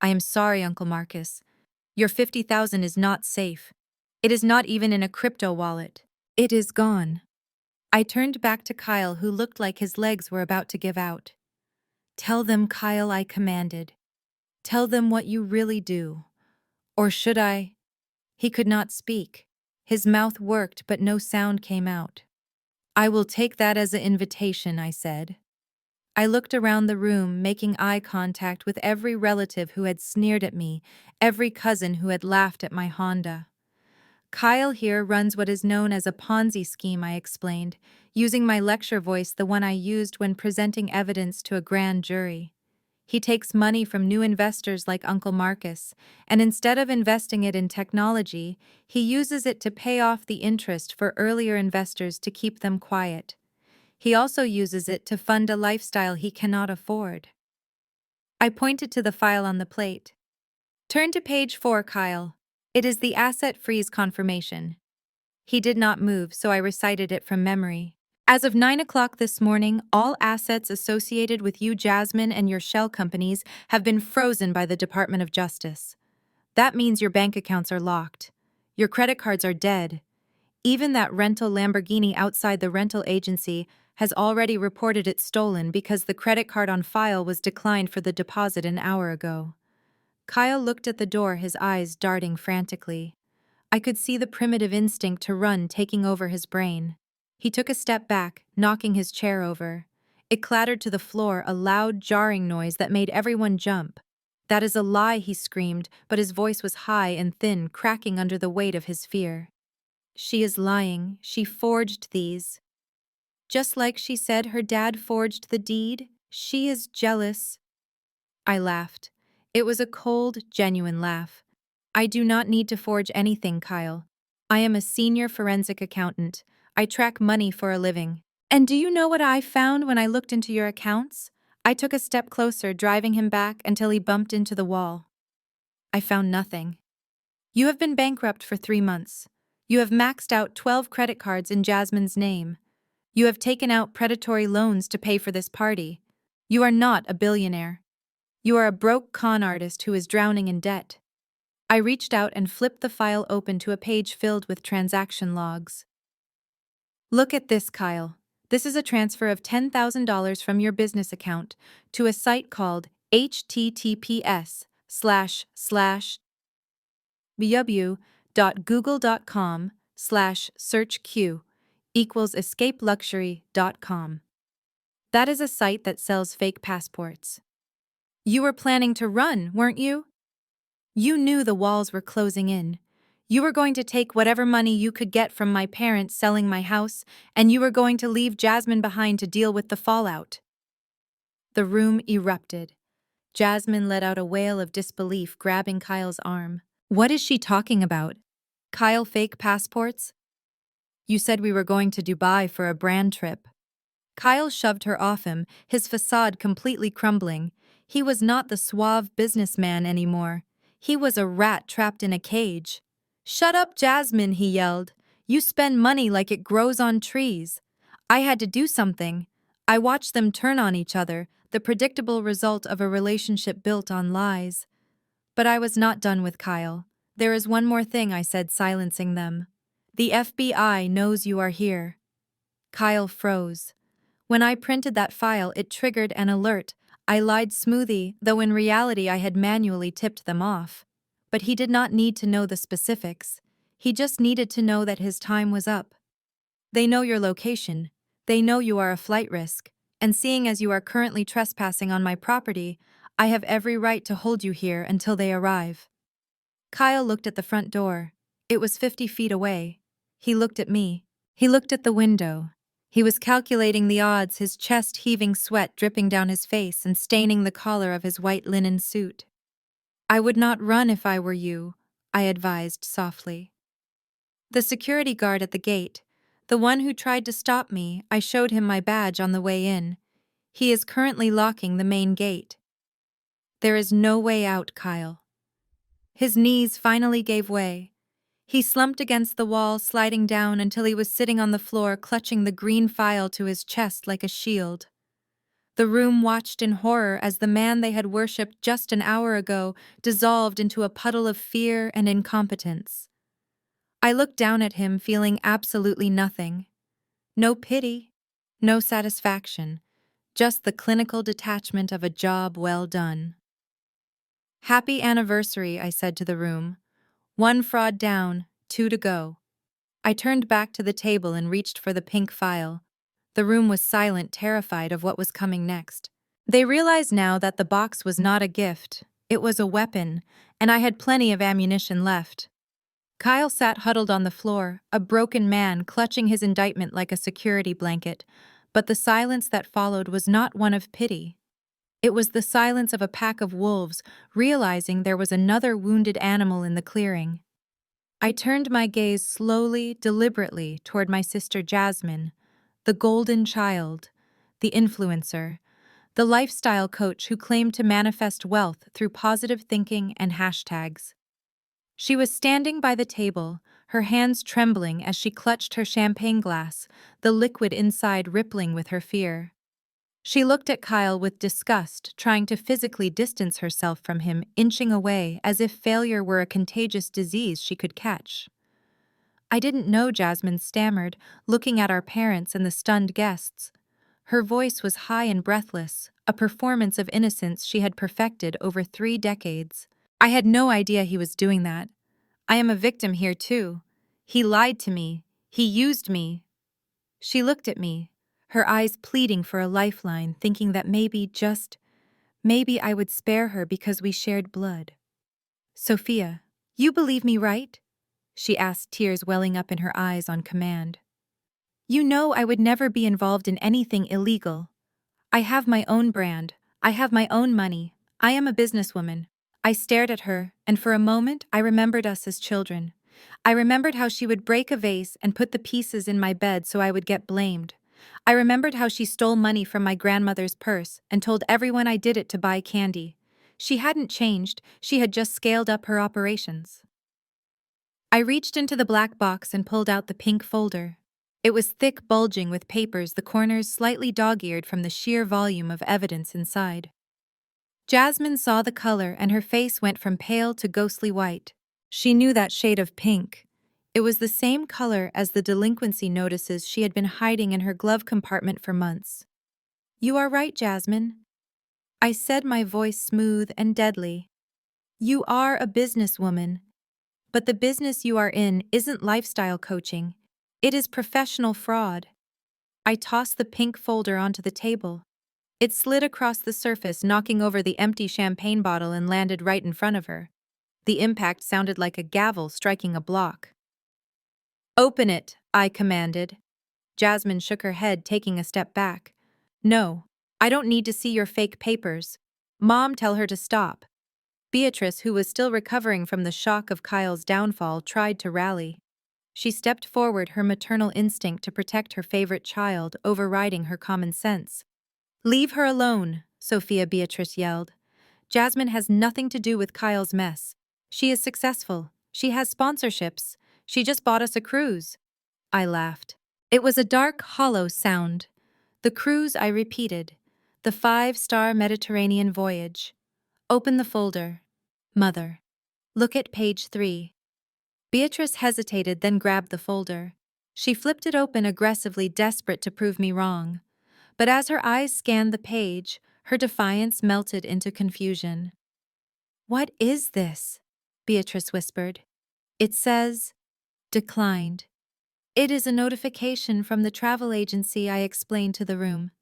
A: "I am sorry, Uncle Marcus. Your 50,000 is not safe. It is not even in a crypto wallet. It is gone." I turned back to Kyle, who looked like his legs were about to give out. "Tell them, Kyle," I commanded. "Tell them what you really do. Or should I?" He could not speak. His mouth worked, but no sound came out. "I will take that as an invitation," I said. I looked around the room, making eye contact with every relative who had sneered at me, every cousin who had laughed at my Honda. "Kyle here runs what is known as a Ponzi scheme," I explained, using my lecture voice, the one I used when presenting evidence to a grand jury. "He takes money from new investors like Uncle Marcus, and instead of investing it in technology, he uses it to pay off the interest for earlier investors to keep them quiet. He also uses it to fund a lifestyle he cannot afford." I pointed to the file on the plate. "Turn to page 4, Kyle. It is the asset freeze confirmation." He did not move, so I recited it from memory. "As of 9 o'clock this morning, all assets associated with you, Jasmine, and your shell companies have been frozen by the Department of Justice. That means your bank accounts are locked. Your credit cards are dead. Even that rental Lamborghini outside the rental agency has already reported it stolen because the credit card on file was declined for the deposit an hour ago." Kyle looked at the door, his eyes darting frantically. I could see the primitive instinct to run taking over his brain. He took a step back, knocking his chair over. It clattered to the floor, a loud, jarring noise that made everyone jump. "That is a lie," he screamed, but his voice was high and thin, cracking under the weight of his fear. "She is lying. She forged these. Just like she said her dad forged the deed. She is jealous." I laughed. It was a cold, genuine laugh. "I do not need to forge anything, Kyle. I am a senior forensic accountant. I track money for a living. And do you know what I found when I looked into your accounts?" I took a step closer, driving him back until he bumped into the wall. "I found nothing. You have been bankrupt for 3 months. You have maxed out 12 credit cards in Jasmine's name. You have taken out predatory loans to pay for this party. You are not a billionaire. You are a broke con artist who is drowning in debt." I reached out and flipped the file open to a page filled with transaction logs. "Look at this, Kyle. This is a transfer of $10,000 from your business account to a site called https://www.google.com/searchq equals escapeluxury.com. That is a site that sells fake passports. You were planning to run, weren't you? You knew the walls were closing in. You were going to take whatever money you could get from my parents selling my house, and you were going to leave Jasmine behind to deal with the fallout." The room erupted. Jasmine let out a wail of disbelief, grabbing Kyle's arm. "What is she talking about? Kyle, fake passports? You said we were going to Dubai for a brand trip." Kyle shoved her off him, his facade completely crumbling. He was not the suave businessman anymore. He was a rat trapped in a cage. "Shut up, Jasmine," he yelled. "You spend money like it grows on trees." I had to do something. I watched them turn on each other, the predictable result of a relationship built on lies. But I was not done with Kyle. "There is one more thing," I said, silencing them. "The FBI knows you are here." Kyle froze. When I printed that file, it triggered an alert. I lied smoothly, though in reality I had manually tipped them off. But he did not need to know the specifics. He just needed to know that his time was up. "They know your location. They know you are a flight risk. And seeing as you are currently trespassing on my property, I have every right to hold you here until they arrive." Kyle looked at the front door. It was 50 feet away. He looked at me. He looked at the window. He was calculating the odds, his chest heaving, sweat dripping down his face and staining the collar of his white linen suit. "I would not run if I were you," I advised softly. The security guard at the gate, the one who tried to stop me, I showed him my badge on the way in. He is currently locking the main gate. There is no way out, Kyle. His knees finally gave way. He slumped against the wall, sliding down until he was sitting on the floor, clutching the green file to his chest like a shield. The room watched in horror as the man they had worshipped just an hour ago dissolved into a puddle of fear and incompetence. I looked down at him, feeling absolutely nothing. No pity, no satisfaction, just the clinical detachment of a job well done. "Happy anniversary," I said to the room. "One fraud down, 2 to go." I turned back to the table and reached for the pink file. The room was silent, terrified of what was coming next. They realized now that the box was not a gift, it was a weapon, and I had plenty of ammunition left. Kyle sat huddled on the floor, a broken man clutching his indictment like a security blanket, but the silence that followed was not one of pity. It was the silence of a pack of wolves, realizing there was another wounded animal in the clearing. I turned my gaze slowly, deliberately toward my sister Jasmine, the golden child, the influencer, the lifestyle coach who claimed to manifest wealth through positive thinking and hashtags. She was standing by the table, her hands trembling as she clutched her champagne glass, the liquid inside rippling with her fear. She looked at Kyle with disgust, trying to physically distance herself from him, inching away as if failure were a contagious disease she could catch. "I didn't know," Jasmine stammered, looking at our parents and the stunned guests. Her voice was high and breathless, a performance of innocence she had perfected over 3 decades. "I had no idea he was doing that. I am a victim here too. He lied to me. He used me." She looked at me, her eyes pleading for a lifeline, thinking that maybe I would spare her because we shared blood. "Sophia, you believe me, right?" she asked, tears welling up in her eyes on command. "You know I would never be involved in anything illegal. I have my own brand. I have my own money. I am a businesswoman." I stared at her, and for a moment I remembered us as children. I remembered how she would break a vase and put the pieces in my bed so I would get blamed. I remembered how she stole money from my grandmother's purse and told everyone I did it to buy candy. She hadn't changed, she had just scaled up her operations. I reached into the black box and pulled out the pink folder. It was thick, bulging with papers, the corners slightly dog-eared from the sheer volume of evidence inside. Jasmine saw the color and her face went from pale to ghostly white. She knew that shade of pink. It was the same color as the delinquency notices she had been hiding in her glove compartment for months. "You are right, Jasmine," I said, my voice smooth and deadly. "You are a businesswoman. But the business you are in isn't lifestyle coaching. It is professional fraud." I tossed the pink folder onto the table. It slid across the surface, knocking over the empty champagne bottle and landed right in front of her. The impact sounded like a gavel striking a block. "Open it," I commanded. Jasmine shook her head, taking a step back. "No, I don't need to see your fake papers. Mom, tell her to stop." Beatrice, who was still recovering from the shock of Kyle's downfall, tried to rally. She stepped forward, her maternal instinct to protect her favorite child overriding her common sense. "Leave her alone," Sophia, Beatrice yelled. "Jasmine has nothing to do with Kyle's mess. She is successful. She has sponsorships. She just bought us a cruise." I laughed. It was a dark, hollow sound. "The cruise," I repeated. "The 5-star Mediterranean voyage." "Open the folder." "Mother. Look at page 3. Beatrice hesitated, then grabbed the folder. She flipped it open aggressively, desperate to prove me wrong. But as her eyes scanned the page, her defiance melted into confusion. "What is this?" Beatrice whispered. "It says, declined." "It is a notification from the travel agency," I explained to the room.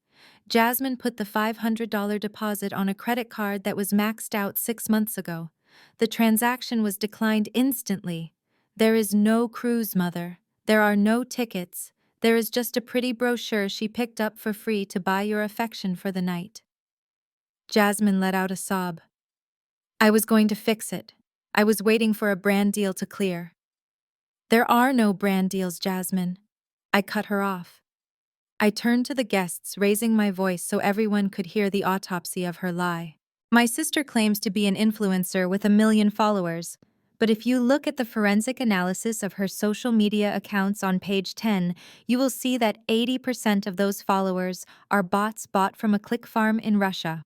A: "Jasmine put the $500 deposit on a credit card that was maxed out 6 months ago. The transaction was declined instantly. There is no cruise, Mother. There are no tickets. There is just a pretty brochure she picked up for free to buy your affection for the night. Jasmine let out a sob. I was going to fix it. I was waiting for a brand deal to clear. There are no brand deals, Jasmine. I cut her off. I turned to the guests, raising my voice so everyone could hear the autopsy of her lie. My sister claims to be an influencer with 1 million followers, but if you look at the forensic analysis of her social media accounts on page 10, you will see that 80% of those followers are bots bought from a click farm in Russia.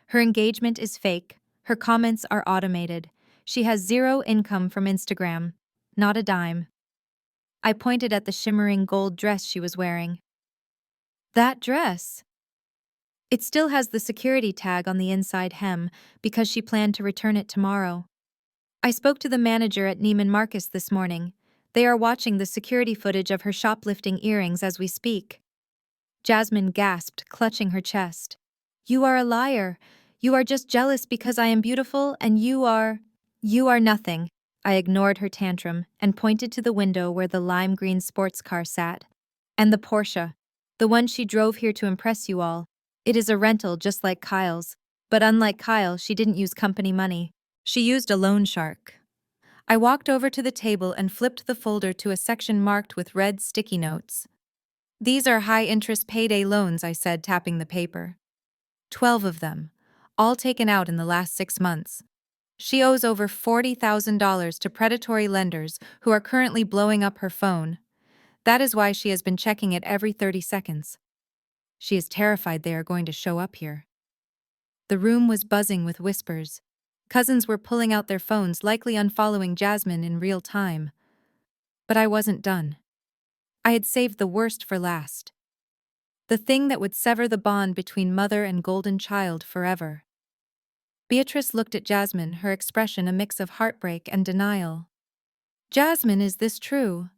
A: Her engagement is fake, her comments are automated. She has zero income from Instagram, not a dime. I pointed at the shimmering gold dress she was wearing. That dress! It still has the security tag on the inside hem because she planned to return it tomorrow. I spoke to the manager at Neiman Marcus this morning. They are watching the security footage of her shoplifting earrings as we speak. Jasmine gasped, clutching her chest. You are a liar. You are just jealous because I am beautiful and you are nothing. I ignored her tantrum and pointed to the window where the lime green sports car sat. And the Porsche. The one she drove here to impress you all. It is a rental just like Kyle's. But unlike Kyle, she didn't use company money. She used a loan shark. I walked over to the table and flipped the folder to a section marked with red sticky notes. These are high-interest payday loans, I said, tapping the paper. 12 of them, all taken out in the last 6 months. She owes over $40,000 to predatory lenders who are currently blowing up her phone. That is why she has been checking it every 30 seconds. She is terrified they are going to show up here. The room was buzzing with whispers. Cousins were pulling out their phones, likely unfollowing Jasmine in real time. But I wasn't done. I had saved the worst for last. The thing that would sever the bond between mother and golden child forever. Beatrice looked at Jasmine, her expression a mix of heartbreak and denial. Jasmine, is this true?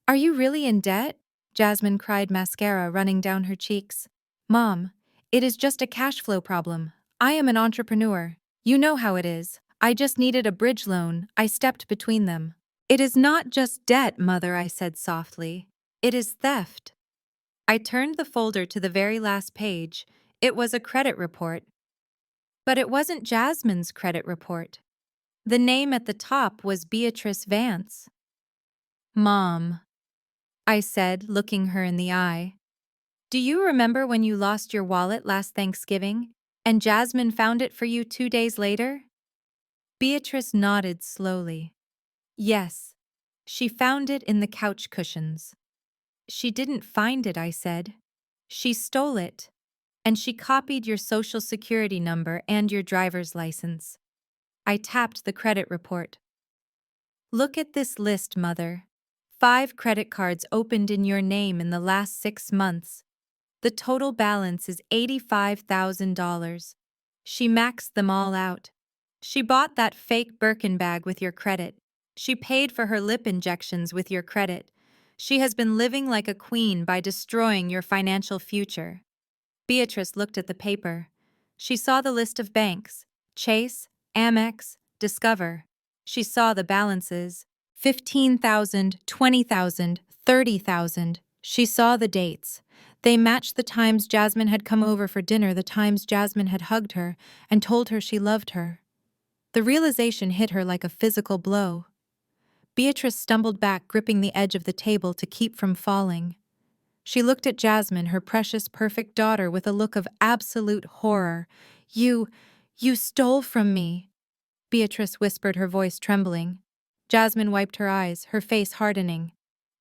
A: Are you really in debt? Jasmine cried, mascara running down her cheeks. Mom, it is just a cash flow problem. I am an entrepreneur. You know how it is. I just needed a bridge loan. I stepped between them. It is not just debt, Mother, I said softly. It is theft. I turned the folder to the very last page. It was a credit report. But it wasn't Jasmine's credit report. The name at the top was Beatrice Vance. Mom, I said, looking her in the eye. Do you remember when you lost your wallet last Thanksgiving, and Jasmine found it for you 2 days later? Beatrice nodded slowly. Yes, she found it in the couch cushions. She didn't find it, I said. She stole it. And she copied your social security number and your driver's license. I tapped the credit report. Look at this list, Mother. 5 credit cards opened in your name in the last 6 months. The total balance is $85,000. She maxed them all out. She bought that fake Birkin bag with your credit. She paid for her lip injections with your credit. She has been living like a queen by destroying your financial future. Beatrice looked at the paper. She saw the list of banks: Chase, Amex, Discover. She saw the balances: 15,000, 20,000, 30,000. She saw the dates. They matched the times Jasmine had come over for dinner, the times Jasmine had hugged her and told her she loved her. The realization hit her like a physical blow. Beatrice stumbled back, gripping the edge of the table to keep from falling. She looked at Jasmine, her precious, perfect daughter, with a look of absolute horror. You stole from me," Beatrice whispered, her voice trembling. Jasmine wiped her eyes, her face hardening.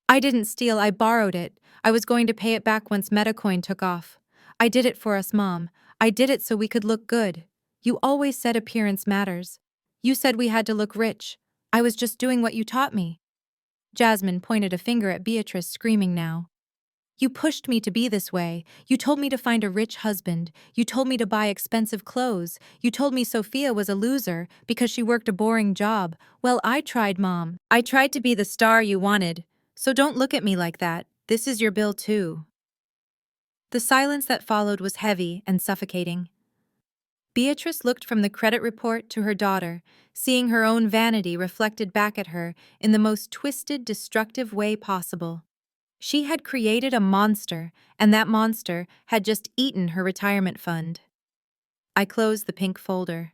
A: "I didn't steal, I borrowed it. I was going to pay it back once Metacoin took off. I did it for us, Mom. I did it so we could look good. You always said appearance matters. You said we had to look rich. I was just doing what you taught me." Jasmine pointed a finger at Beatrice, screaming now. "You pushed me to be this way. You told me to find a rich husband. You told me to buy expensive clothes. You told me Sophia was a loser because she worked a boring job. Well, I tried, Mom. I tried to be the star you wanted. So don't look at me like that. This is your bill too." The silence that followed was heavy and suffocating. Beatrice looked from the credit report to her daughter, seeing her own vanity reflected back at her in the most twisted, destructive way possible. She had created a monster, and that monster had just eaten her retirement fund. I closed the pink folder.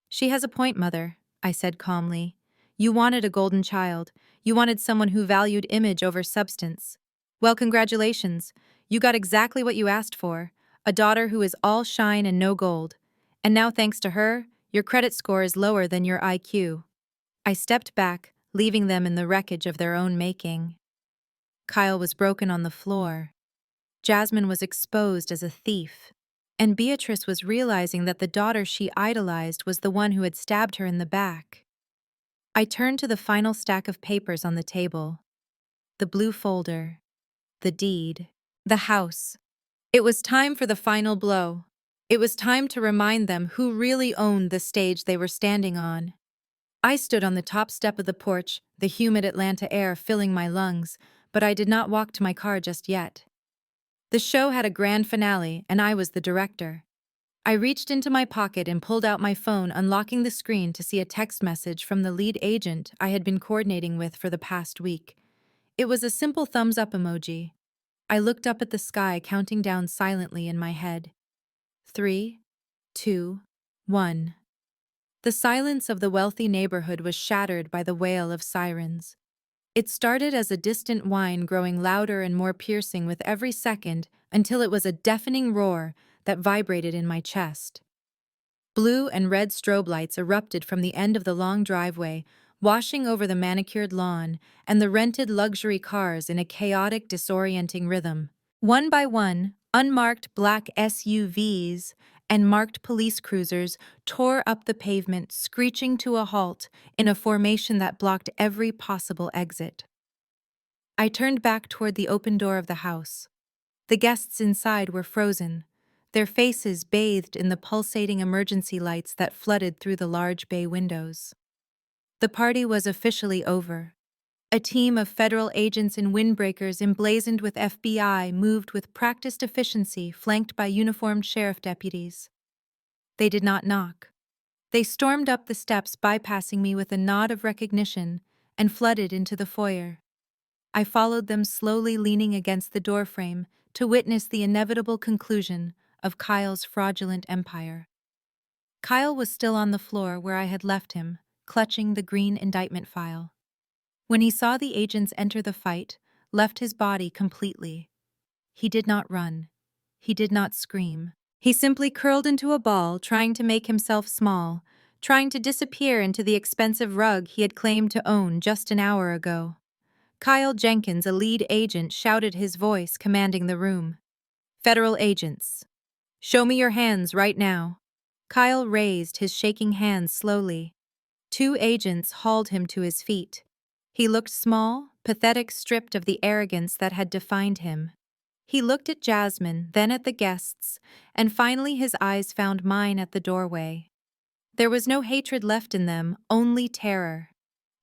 A: "She has a point, Mother," I said calmly. "You wanted a golden child. You wanted someone who valued image over substance. Well, congratulations. You got exactly what you asked for, a daughter who is all shine and no gold. And now, thanks to her, your credit score is lower than your IQ." I stepped back, leaving them in the wreckage of their own making. Kyle was broken on the floor. Jasmine was exposed as a thief. And Beatrice was realizing that the daughter she idolized was the one who had stabbed her in the back. I turned to the final stack of papers on the table. The blue folder. The deed. The house. It was time for the final blow. It was time to remind them who really owned the stage they were standing on. I stood on the top step of the porch, the humid Atlanta air filling my lungs, but I did not walk to my car just yet. The show had a grand finale, and I was the director. I reached into my pocket and pulled out my phone, unlocking the screen to see a text message from the lead agent I had been coordinating with for the past week. It was a simple thumbs-up emoji. I looked up at the sky, counting down silently in my head. 3, 2, 1. The silence of the wealthy neighborhood was shattered by the wail of sirens. It started as a distant whine, growing louder and more piercing with every second until it was a deafening roar that vibrated in my chest. Blue and red strobe lights erupted from the end of the long driveway, washing over the manicured lawn and the rented luxury cars in a chaotic, disorienting rhythm. One by one, unmarked black SUVs and marked police cruisers tore up the pavement, screeching to a halt in a formation that blocked every possible exit. I turned back toward the open door of the house. The guests inside were frozen, their faces bathed in the pulsating emergency lights that flooded through the large bay windows. The party was officially over. A team of federal agents in windbreakers emblazoned with FBI moved with practiced efficiency, flanked by uniformed sheriff deputies. They did not knock. They stormed up the steps, bypassing me with a nod of recognition, and flooded into the foyer. I followed them, slowly leaning against the doorframe to witness the inevitable conclusion of Kyle's fraudulent empire. Kyle was still on the floor where I had left him, clutching the green indictment file. When he saw the agents enter, the fight left his body completely. He did not run. He did not scream. He simply curled into a ball, trying to make himself small, trying to disappear into the expensive rug he had claimed to own just an hour ago. Kyle Jenkins, a lead agent, shouted, his voice commanding the room. "Federal agents, show me your hands right now." Kyle raised his shaking hands slowly. 2 agents hauled him to his feet. He looked small, pathetic, stripped of the arrogance that had defined him. He looked at Jasmine, then at the guests, and finally his eyes found mine at the doorway. There was no hatred left in them, only terror.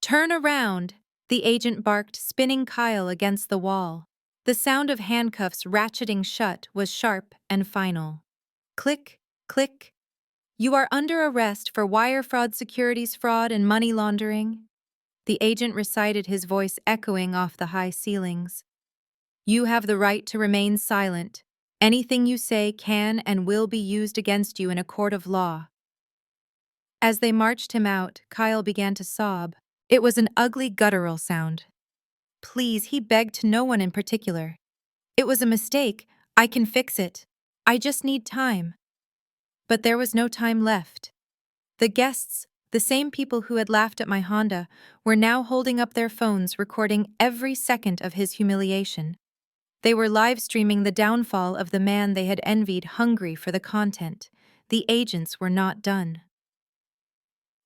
A: "Turn around!" the agent barked, spinning Kyle against the wall. The sound of handcuffs ratcheting shut was sharp and final. Click, click. "You are under arrest for wire fraud, securities fraud, and money laundering." The agent recited, his voice echoing off the high ceilings. "You have the right to remain silent. Anything you say can and will be used against you in a court of law." As they marched him out, Kyle began to sob. It was an ugly, guttural sound. "Please," he begged, to no one in particular. "It was a mistake. I can fix it. I just need time." But there was no time left. The guests, the same people who had laughed at my Honda, were now holding up their phones, recording every second of his humiliation. They were live-streaming the downfall of the man they had envied, hungry for the content. The agents were not done.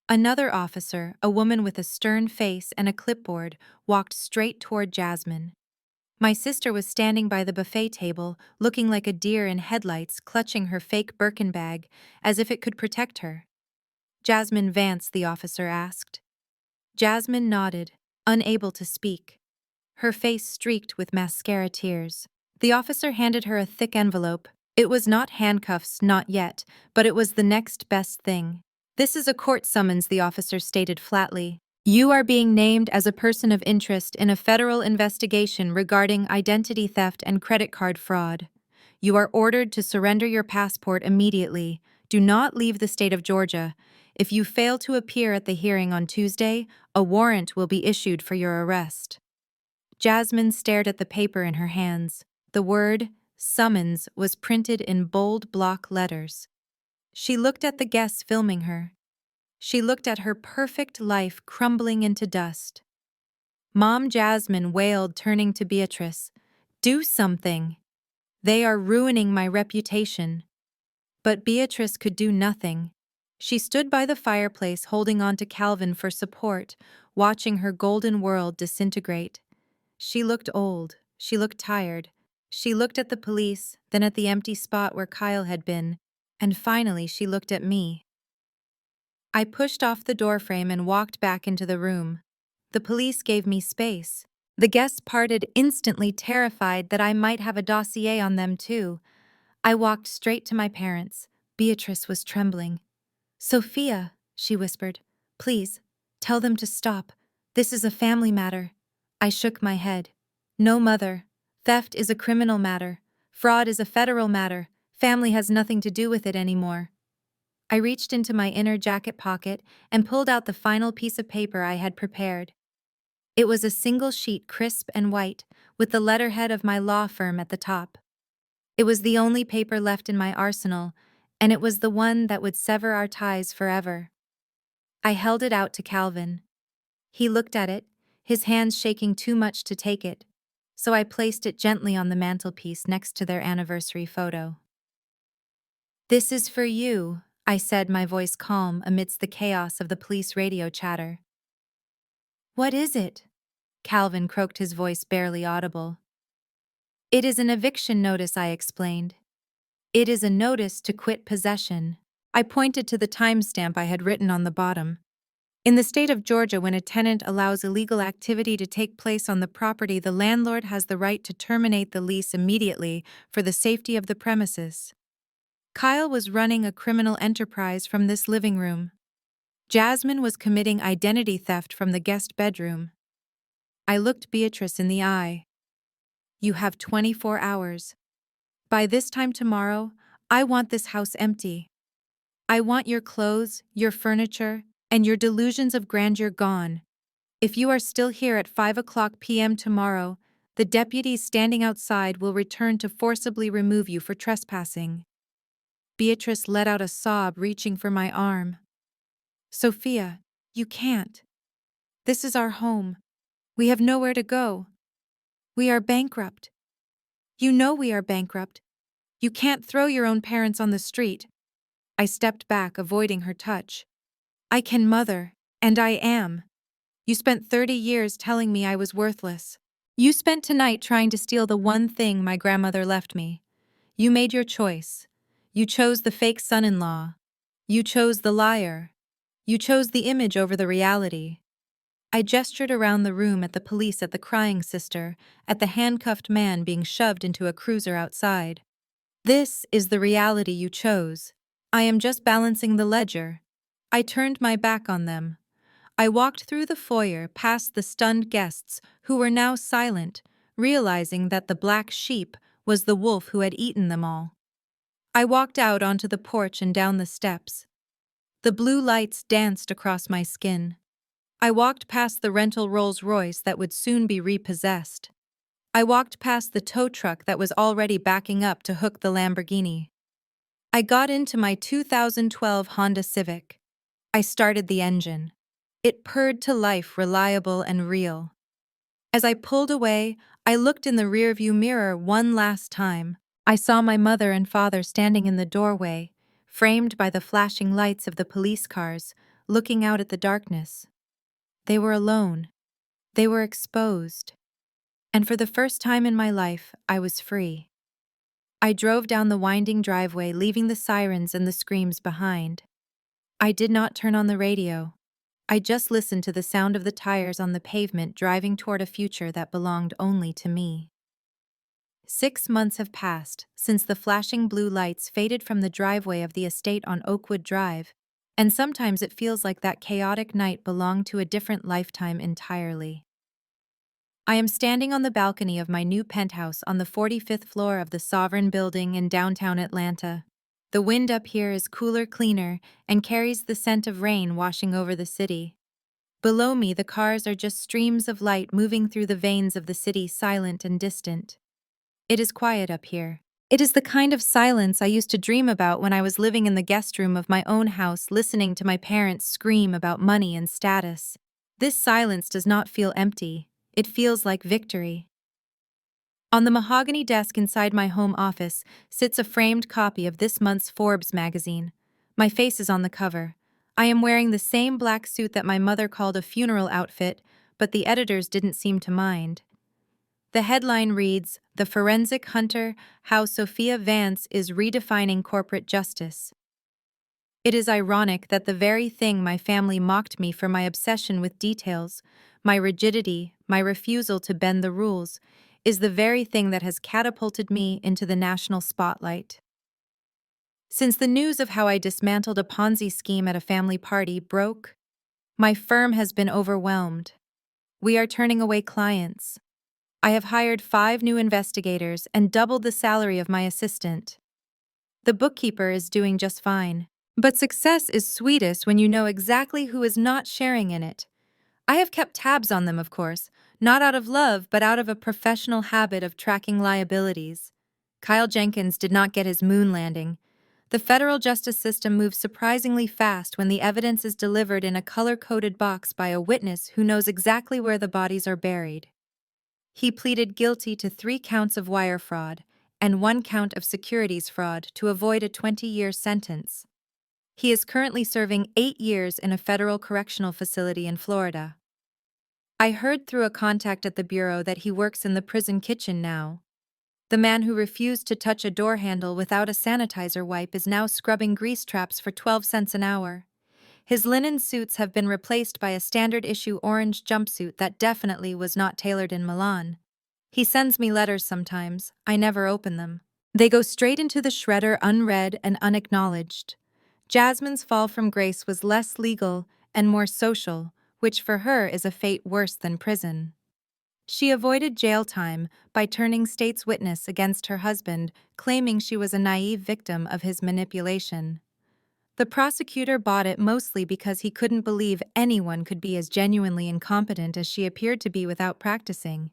A: Another officer, a woman with a stern face and a clipboard, walked straight toward Jasmine. My sister was standing by the buffet table, looking like a deer in headlights, clutching her fake Birkin bag as if it could protect her. "Jasmine Vance?" the officer asked. Jasmine nodded, unable to speak. Her face streaked with mascara tears. The officer handed her a thick envelope. It was not handcuffs, not yet, but it was the next best thing. "This is a court summons," the officer stated flatly. You are being named as a person of interest in a federal investigation regarding identity theft and credit card fraud. You are ordered to surrender your passport immediately. Do not leave the state of Georgia. If you fail to appear at the hearing on Tuesday, a warrant will be issued for your arrest. Jasmine stared at the paper in her hands. The word, summons, was printed in bold block letters. She looked at the guests filming her. She looked at her perfect life crumbling into dust. Mom Jasmine wailed, turning to Beatrice. Do something. They are ruining my reputation. But Beatrice could do nothing. She stood by the fireplace holding on to Calvin for support, watching her golden world disintegrate. She looked old. She looked tired. She looked at the police, then at the empty spot where Kyle had been, and finally she looked at me. I pushed off the doorframe and walked back into the room. The police gave me space. The guests parted instantly, terrified that I might have a dossier on them too. I walked straight to my parents. Beatrice was trembling. Sophia, she whispered, please, tell them to stop. This is a family matter. I shook my head. No, mother. Theft is a criminal matter. Fraud is a federal matter. Family has nothing to do with it anymore. I reached into my inner jacket pocket and pulled out the final piece of paper I had prepared. It was a single sheet, crisp and white, with the letterhead of my law firm at the top. It was the only paper left in my arsenal, and it was the one that would sever our ties forever. I held it out to Calvin. He looked at it, his hands shaking too much to take it, so I placed it gently on the mantelpiece next to their anniversary photo. This is for you, I said, my voice calm amidst the chaos of the police radio chatter. What is it? Calvin croaked, his voice barely audible. It is an eviction notice, I explained. It is a notice to quit possession. I pointed to the timestamp I had written on the bottom. In the state of Georgia, when a tenant allows illegal activity to take place on the property, the landlord has the right to terminate the lease immediately for the safety of the premises. Kyle was running a criminal enterprise from this living room. Jasmine was committing identity theft from the guest bedroom. I looked Beatrice in the eye. You have 24 hours. By this time tomorrow, I want this house empty. I want your clothes, your furniture, and your delusions of grandeur gone. If you are still here at 5 p.m. tomorrow, the deputies standing outside will return to forcibly remove you for trespassing. Beatrice let out a sob, reaching for my arm. Sophia, you can't. This is our home. We have nowhere to go. We are bankrupt. You know we are bankrupt. You can't throw your own parents on the street. I stepped back, avoiding her touch. I can, mother, and I am. You spent 30 years telling me I was worthless. You spent tonight trying to steal the one thing my grandmother left me. You made your choice. You chose the fake son-in-law. You chose the liar. You chose the image over the reality. I gestured around the room at the police, at the crying sister, at the handcuffed man being shoved into a cruiser outside. This is the reality you chose. I am just balancing the ledger. I turned my back on them. I walked through the foyer, past the stunned guests, who were now silent, realizing that the black sheep was the wolf who had eaten them all. I walked out onto the porch and down the steps. The blue lights danced across my skin. I walked past the rental Rolls-Royce that would soon be repossessed. I walked past the tow truck that was already backing up to hook the Lamborghini. I got into my 2012 Honda Civic. I started the engine. It purred to life, reliable and real. As I pulled away, I looked in the rearview mirror one last time. I saw my mother and father standing in the doorway, framed by the flashing lights of the police cars, looking out at the darkness. They were alone. They were exposed. And for the first time in my life, I was free. I drove down the winding driveway, leaving the sirens and the screams behind. I did not turn on the radio. I just listened to the sound of the tires on the pavement, driving toward a future that belonged only to me. 6 months have passed since the flashing blue lights faded from the driveway of the estate on Oakwood Drive,
B: And sometimes it feels like that chaotic night belonged to a different lifetime entirely. I am standing on the balcony of my new penthouse on the 45th floor of the Sovereign Building in downtown Atlanta. The wind up here is cooler, cleaner, and carries the scent of rain washing over the city. Below me, the cars are just streams of light moving through the veins of the city, silent and distant. It is quiet up here. It is the kind of silence I used to dream about when I was living in the guest room of my own house, listening to my parents scream about money and status. This silence does not feel empty. It feels like victory. On the mahogany desk inside my home office sits a framed copy of this month's Forbes magazine. My face is on the cover. I am wearing the same black suit that my mother called a funeral outfit, but the editors didn't seem to mind. The headline reads, "The Forensic Hunter: How Sophia Vance is Redefining Corporate Justice." It is ironic that the very thing my family mocked me for my obsession with details, my rigidity, my refusal to bend the rules, is the very thing that has catapulted me into the national spotlight. Since the news of how I dismantled a Ponzi scheme at a family party broke, my firm has been overwhelmed. We are turning away clients. I have hired 5 new investigators and doubled the salary of my assistant. The bookkeeper is doing just fine. But success is sweetest when you know exactly who is not sharing in it. I have kept tabs on them, of course, not out of love, but out of a professional habit of tracking liabilities. Kyle Jenkins did not get his moon landing. The federal justice system moves surprisingly fast when the evidence is delivered in a color-coded box by a witness who knows exactly where the bodies are buried. He pleaded guilty to 3 counts of wire fraud and 1 count of securities fraud to avoid a 20-year sentence. He is currently serving 8 years in a federal correctional facility in Florida. I heard through a contact at the bureau that he works in the prison kitchen now. The man who refused to touch a door handle without a sanitizer wipe is now scrubbing grease traps for 12 cents an hour. His linen suits have been replaced by a standard-issue orange jumpsuit that definitely was not tailored in Milan. He sends me letters sometimes. I never open them. They go straight into the shredder unread and unacknowledged. Jasmine's fall from grace was less legal and more social, which for her is a fate worse than prison. She avoided jail time by turning state's witness against her husband, claiming she was a naive victim of his manipulation. The prosecutor bought it mostly because he couldn't believe anyone could be as genuinely incompetent as she appeared to be without practicing.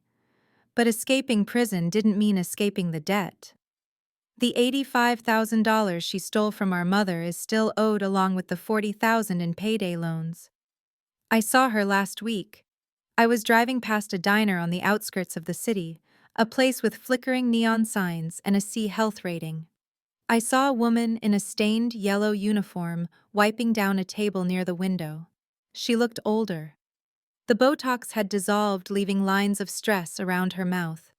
B: But escaping prison didn't mean escaping the debt. The $85,000 she stole from our mother is still owed along with the $40,000 in payday loans. I saw her last week. I was driving past a diner on the outskirts of the city, a place with flickering neon signs and a C health rating. I saw a woman in a stained yellow uniform wiping down a table near the window. She looked older. The Botox had dissolved, leaving lines of stress around her mouth.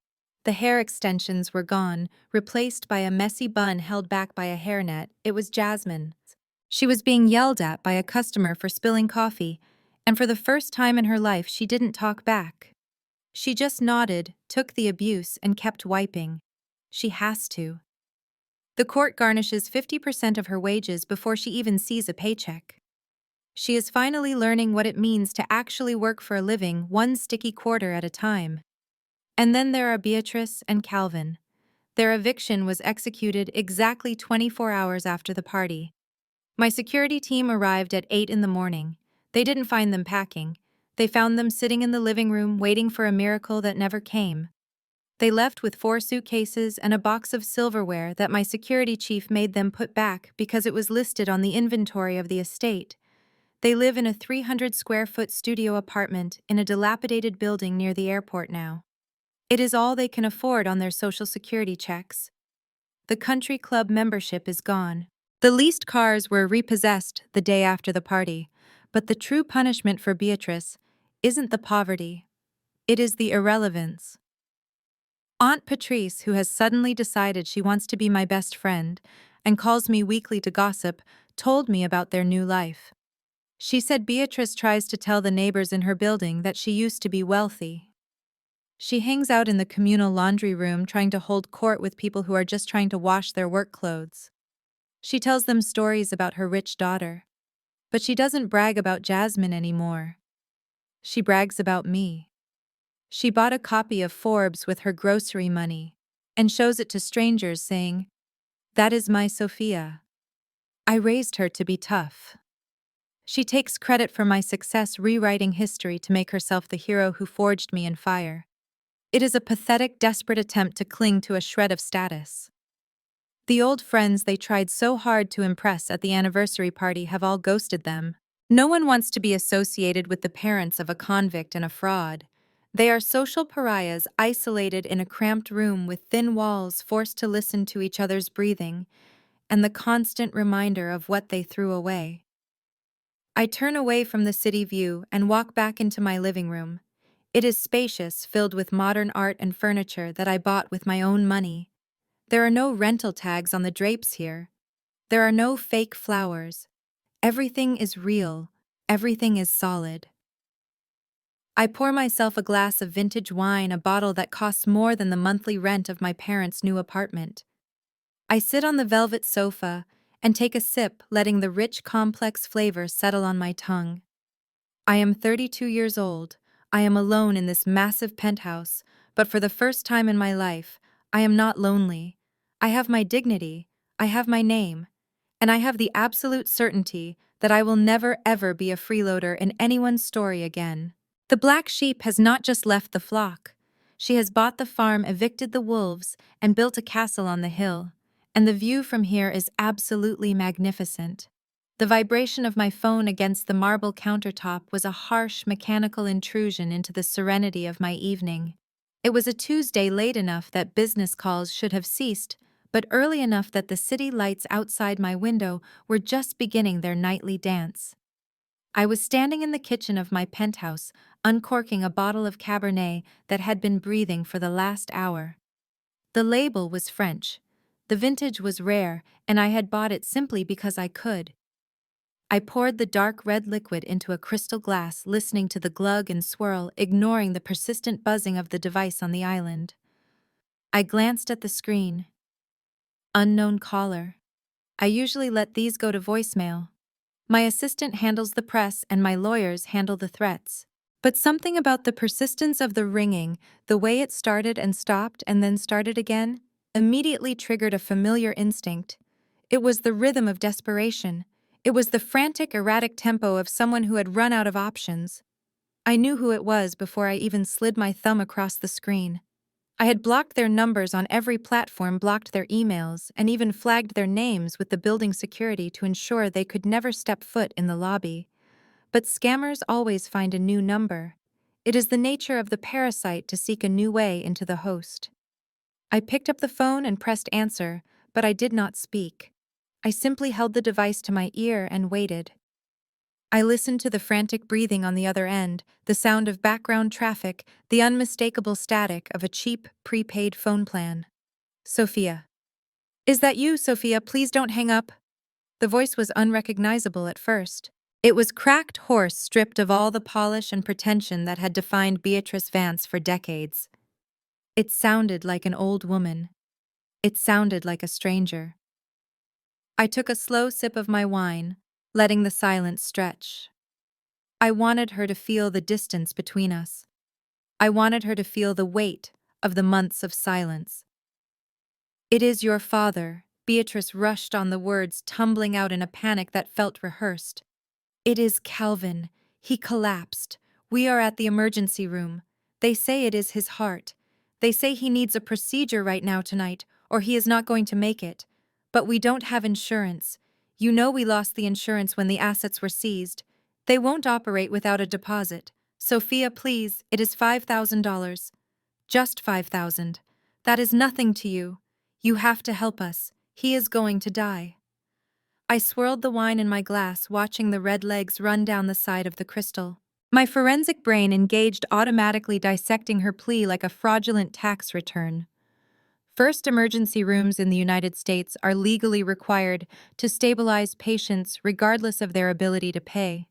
B: The hair extensions were gone, replaced by a messy bun held back by a hairnet. It was Jasmine. She was being yelled at by a customer for spilling coffee, and for the first time in her life she didn't talk back. She just nodded, took the abuse, and kept wiping. She has to. The court garnishes 50% of her wages before she even sees a paycheck. She is finally learning what it means to actually work for a living, one sticky quarter at a time. And then there are Beatrice and Calvin. Their eviction was executed exactly 24 hours after the party. My security team arrived at 8 in the morning. They didn't find them packing. They found them sitting in the living room waiting for a miracle that never came. They left with 4 suitcases and a box of silverware that my security chief made them put back because it was listed on the inventory of the estate. They live in a 300-square-foot studio apartment in a dilapidated building near the airport now. It is all they can afford on their Social Security checks. The country club membership is gone. The leased cars were repossessed the day after the party, but the true punishment for Beatrice isn't the poverty. It is the irrelevance. Aunt Patrice, who has suddenly decided she wants to be my best friend and calls me weekly to gossip, told me about their new life. She said Beatrice tries to tell the neighbors in her building that she used to be wealthy. She hangs out in the communal laundry room trying to hold court with people who are just trying to wash their work clothes. She tells them stories about her rich daughter. But she doesn't brag about Jasmine anymore. She brags about me. She bought a copy of Forbes with her grocery money and shows it to strangers saying, "That is my Sophia. I raised her to be tough." She takes credit for my success rewriting history to make herself the hero who forged me in fire. It is a pathetic, desperate attempt to cling to a shred of status. The old friends they tried so hard to impress at the anniversary party have all ghosted them. No one wants to be associated with the parents of a convict and a fraud. They are social pariahs isolated in a cramped room with thin walls, forced to listen to each other's breathing, and the constant reminder of what they threw away. I turn away from the city view and walk back into my living room. It is spacious, filled with modern art and furniture that I bought with my own money. There are no rental tags on the drapes here. There are no fake flowers. Everything is real. Everything is solid. I pour myself a glass of vintage wine, a bottle that costs more than the monthly rent of my parents' new apartment. I sit on the velvet sofa and take a sip, letting the rich, complex flavor settle on my tongue. I am 32 years old. I am alone in this massive penthouse, but for the first time in my life, I am not lonely. I have my dignity, I have my name, and I have the absolute certainty that I will never ever be a freeloader in anyone's story again. The black sheep has not just left the flock. She has bought the farm, evicted the wolves, and built a castle on the hill. And the view from here is absolutely magnificent. The vibration of my phone against the marble countertop was a harsh, mechanical intrusion into the serenity of my evening. It was a Tuesday, late enough that business calls should have ceased, but early enough that the city lights outside my window were just beginning their nightly dance. I was standing in the kitchen of my penthouse, uncorking a bottle of Cabernet that had been breathing for the last hour. The label was French. The vintage was rare, and I had bought it simply because I could. I poured the dark red liquid into a crystal glass, listening to the glug and swirl, ignoring the persistent buzzing of the device on the island. I glanced at the screen. Unknown caller. I usually let these go to voicemail. My assistant handles the press and my lawyers handle the threats. But something about the persistence of the ringing, the way it started and stopped and then started again, immediately triggered a familiar instinct. It was the rhythm of desperation. It was the frantic, erratic tempo of someone who had run out of options. I knew who it was before I even slid my thumb across the screen. I had blocked their numbers on every platform, blocked their emails, and even flagged their names with the building security to ensure they could never step foot in the lobby. But scammers always find a new number. It is the nature of the parasite to seek a new way into the host. I picked up the phone and pressed answer, but I did not speak. I simply held the device to my ear and waited. I listened to the frantic breathing on the other end, the sound of background traffic, the unmistakable static of a cheap, prepaid phone plan. Sophia. Is that you, Sophia? Please don't hang up. The voice was unrecognizable at first. It was cracked, hoarse, stripped of all the polish and pretension that had defined Beatrice Vance for decades. It sounded like an old woman. It sounded like a stranger. I took a slow sip of my wine, letting the silence stretch. I wanted her to feel the distance between us. I wanted her to feel the weight of the months of silence. "It is your father," Beatrice rushed on, the words tumbling out in a panic that felt rehearsed. "It is Calvin. He collapsed. We are at the emergency room. They say it is his heart. They say he needs a procedure right now tonight, or he is not going to make it. But we don't have insurance. You know we lost the insurance when the assets were seized. They won't operate without a deposit. Sophia, please, it is $5,000. Just 5,000. That is nothing to you. You have to help us. He is going to die." I swirled the wine in my glass, watching the red legs run down the side of the crystal. My forensic brain engaged, automatically dissecting her plea like a fraudulent tax return. First, emergency rooms in the United States are legally required to stabilize patients regardless of their ability to pay.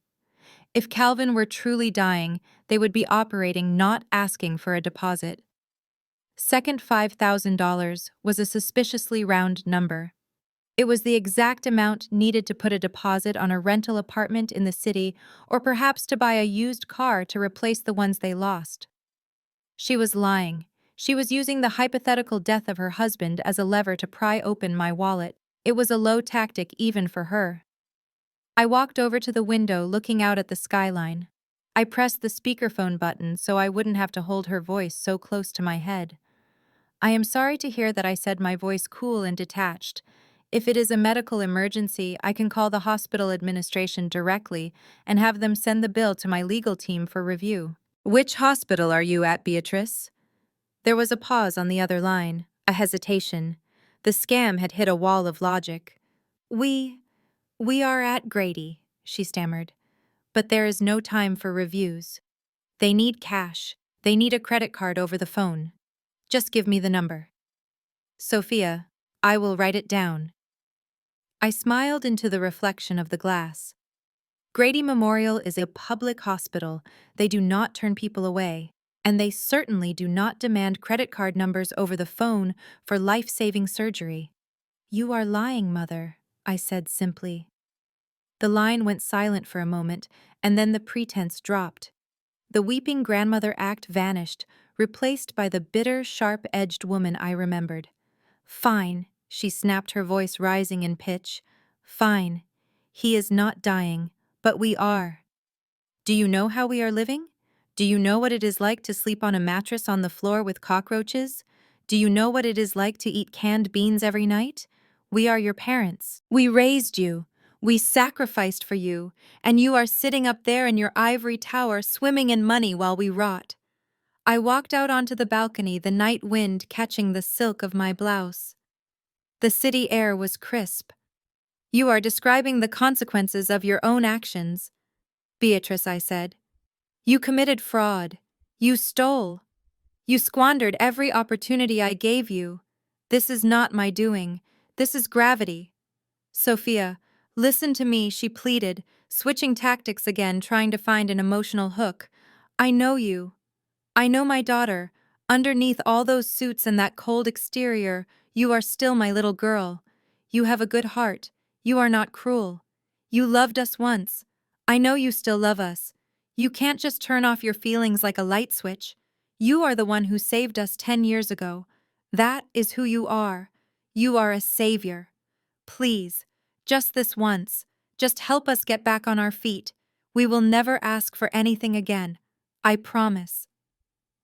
B: If Calvin were truly dying, they would be operating, not asking for a deposit. Second, $5,000 was a suspiciously round number.
A: It was the exact amount needed to put a deposit on a rental apartment in the city, or perhaps to buy a used car to replace the ones they lost. She was lying. She was using the hypothetical death of her husband as a lever to pry open my wallet. It was a low tactic even for her. I walked over to the window looking out at the skyline. I pressed the speakerphone button so I wouldn't have to hold her voice so close to my head. I am sorry to hear that I said my voice cool and detached. If it is a medical emergency, I can call the hospital administration directly and have them send the bill to my legal team for review. Which hospital are you at, Beatrice? There was a pause on the other line, a hesitation. The scam had hit a wall of logic. We are at Grady, she stammered. But there is no time for reviews. They need cash. They need a credit card over the phone. Just give me the number. Sophia, I will write it down. I smiled into the reflection of the glass. Grady Memorial is a public hospital. They do not turn people away, and they certainly do not demand credit card numbers over the phone for life-saving surgery. You are lying, Mother, I said simply. The line went silent for a moment, and then the pretense dropped. The weeping grandmother act vanished, replaced by the bitter, sharp-edged woman I remembered. Fine, she snapped, her voice rising in pitch. Fine. He is not dying, but we are. Do you know how we are living? Do you know what it is like to sleep on a mattress on the floor with cockroaches? Do you know what it is like to eat canned beans every night? We are your parents. We raised you. We sacrificed for you, and you are sitting up there in your ivory tower swimming in money while we rot. I walked out onto the balcony, the night wind catching the silk of my blouse. The city air was crisp. You are describing the consequences of your own actions, Beatrice, I said. You committed fraud. You stole. You squandered every opportunity I gave you. This is not my doing. This is gravity. Sophia, listen to me, she pleaded, switching tactics again, trying to find an emotional hook. I know you. I know my daughter. Underneath all those suits and that cold exterior, you are still my little girl. You have a good heart. You are not cruel. You loved us once. I know you still love us. You can't just turn off your feelings like a light switch. You are the one who saved us 10 years ago. That is who you are. You are a savior. Please, just this once, just help us get back on our feet. We will never ask for anything again. I promise.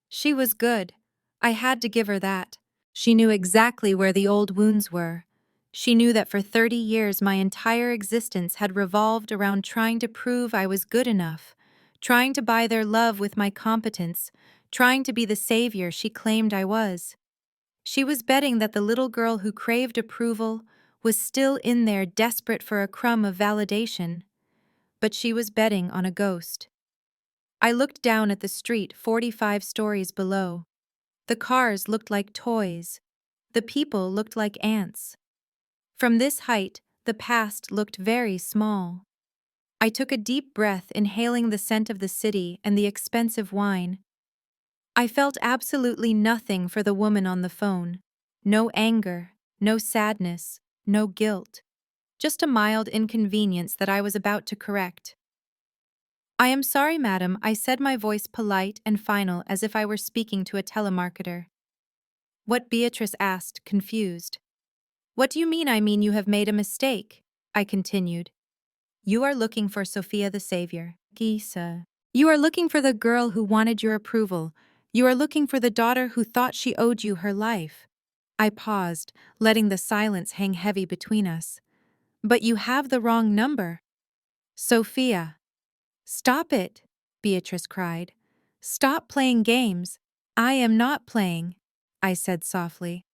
A: She was good. I had to give her that. She knew exactly where the old wounds were. She knew that for 30 years my entire existence had revolved around trying to prove I was good enough, trying to buy their love with my competence, trying to be the savior she claimed I was. She was betting that the little girl who craved approval was still in there desperate for a crumb of validation. But she was betting on a ghost. I looked down at the street 45 stories below. The cars looked like toys. The people looked like ants. From this height, the past looked very small. I took a deep breath, inhaling the scent of the city and the expensive wine. I felt absolutely nothing for the woman on the phone. No anger, no sadness, no guilt. Just a mild inconvenience that I was about to correct. I am sorry, madam, I said, my voice polite and final as if I were speaking to a telemarketer. What? Beatrice asked, confused. What do you mean? I mean you have made a mistake, I continued. You are looking for Sophia the Savior, Gisa. You are looking for the girl who wanted your approval. You are looking for the daughter who thought she owed you her life. I paused, letting the silence hang heavy between us. But you have the wrong number. Sophia. Stop it, Beatrice cried. Stop playing games. I am not playing, I said softly.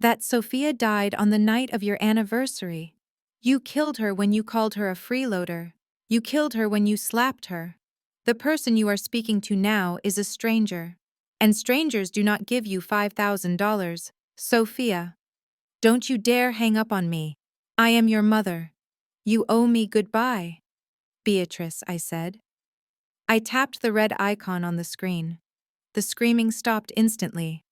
A: That Sophia died on the night of your anniversary. You killed her when you called her a freeloader. You killed her when you slapped her. The person you are speaking to now is a stranger. And strangers do not give you $5,000. Sophia, don't you dare hang up on me. I am your mother. You owe me goodbye. Beatrice, I said. I tapped the red icon on the screen. The screaming stopped instantly.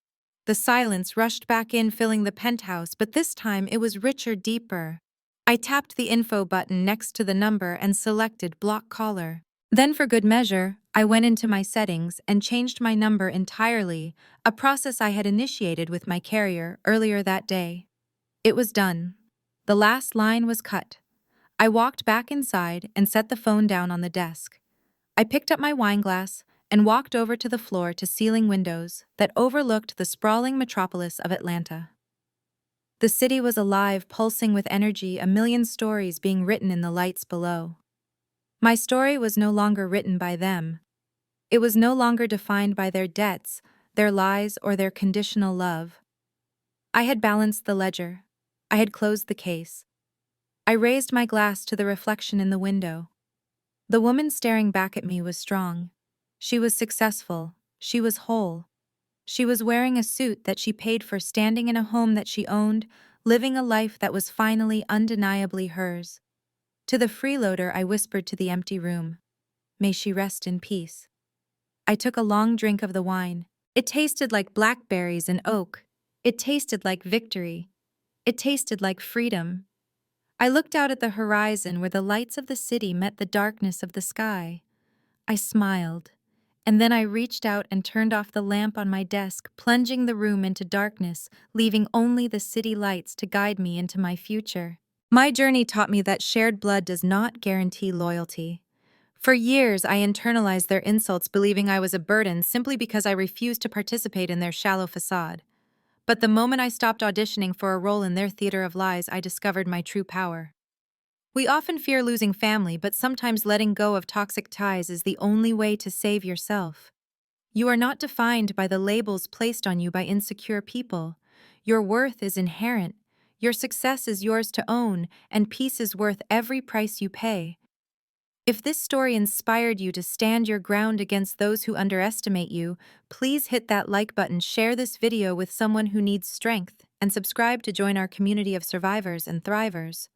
B: The silence rushed back in, filling the penthouse, but this time it was richer, deeper. I tapped the info button next to the number and selected block caller. Then, for good measure, I went into my settings and changed my number entirely, a process I had initiated with my carrier earlier that day. It was done. The last line was cut. I walked back inside and set the phone down on the desk. I picked up my wine glass and walked over to the floor-to-ceiling windows that overlooked the sprawling metropolis of Atlanta. The city was alive, pulsing with energy, a million stories being written in the lights below. My story was no longer written by them. It was no longer defined by their debts, their lies, or their conditional love. I had balanced the ledger. I had closed the case. I raised my glass to the reflection in the window. The woman staring back at me was strong. She was successful. She was whole. She was wearing a suit that she paid for, standing in a home that she owned, living a life that was finally undeniably hers. To the freeloader, I whispered to the empty room, "May she rest in peace." I took a long drink of the wine. It tasted like blackberries and oak. It tasted like victory. It tasted like freedom. I looked out at the horizon where the lights of the city met the darkness of the sky. I smiled, and then I reached out and turned off the lamp on my desk, plunging the room into darkness, leaving only the city lights to guide me into my future. My journey taught me that shared blood does not guarantee loyalty. For years, I internalized their insults, believing I was a burden simply because I refused to participate in their shallow facade. But the moment I stopped auditioning for a role in their theater of lies, I discovered my true power. We often fear losing family, but sometimes letting go of toxic ties is the only way to save yourself. You are not defined by the labels placed on you by insecure people. Your worth is inherent. Your success is yours to own, and peace is worth every price you pay. If this story inspired you to stand your ground against those who underestimate you, please hit that like button, share this video with someone who needs strength, and subscribe to join our community of survivors and thrivers.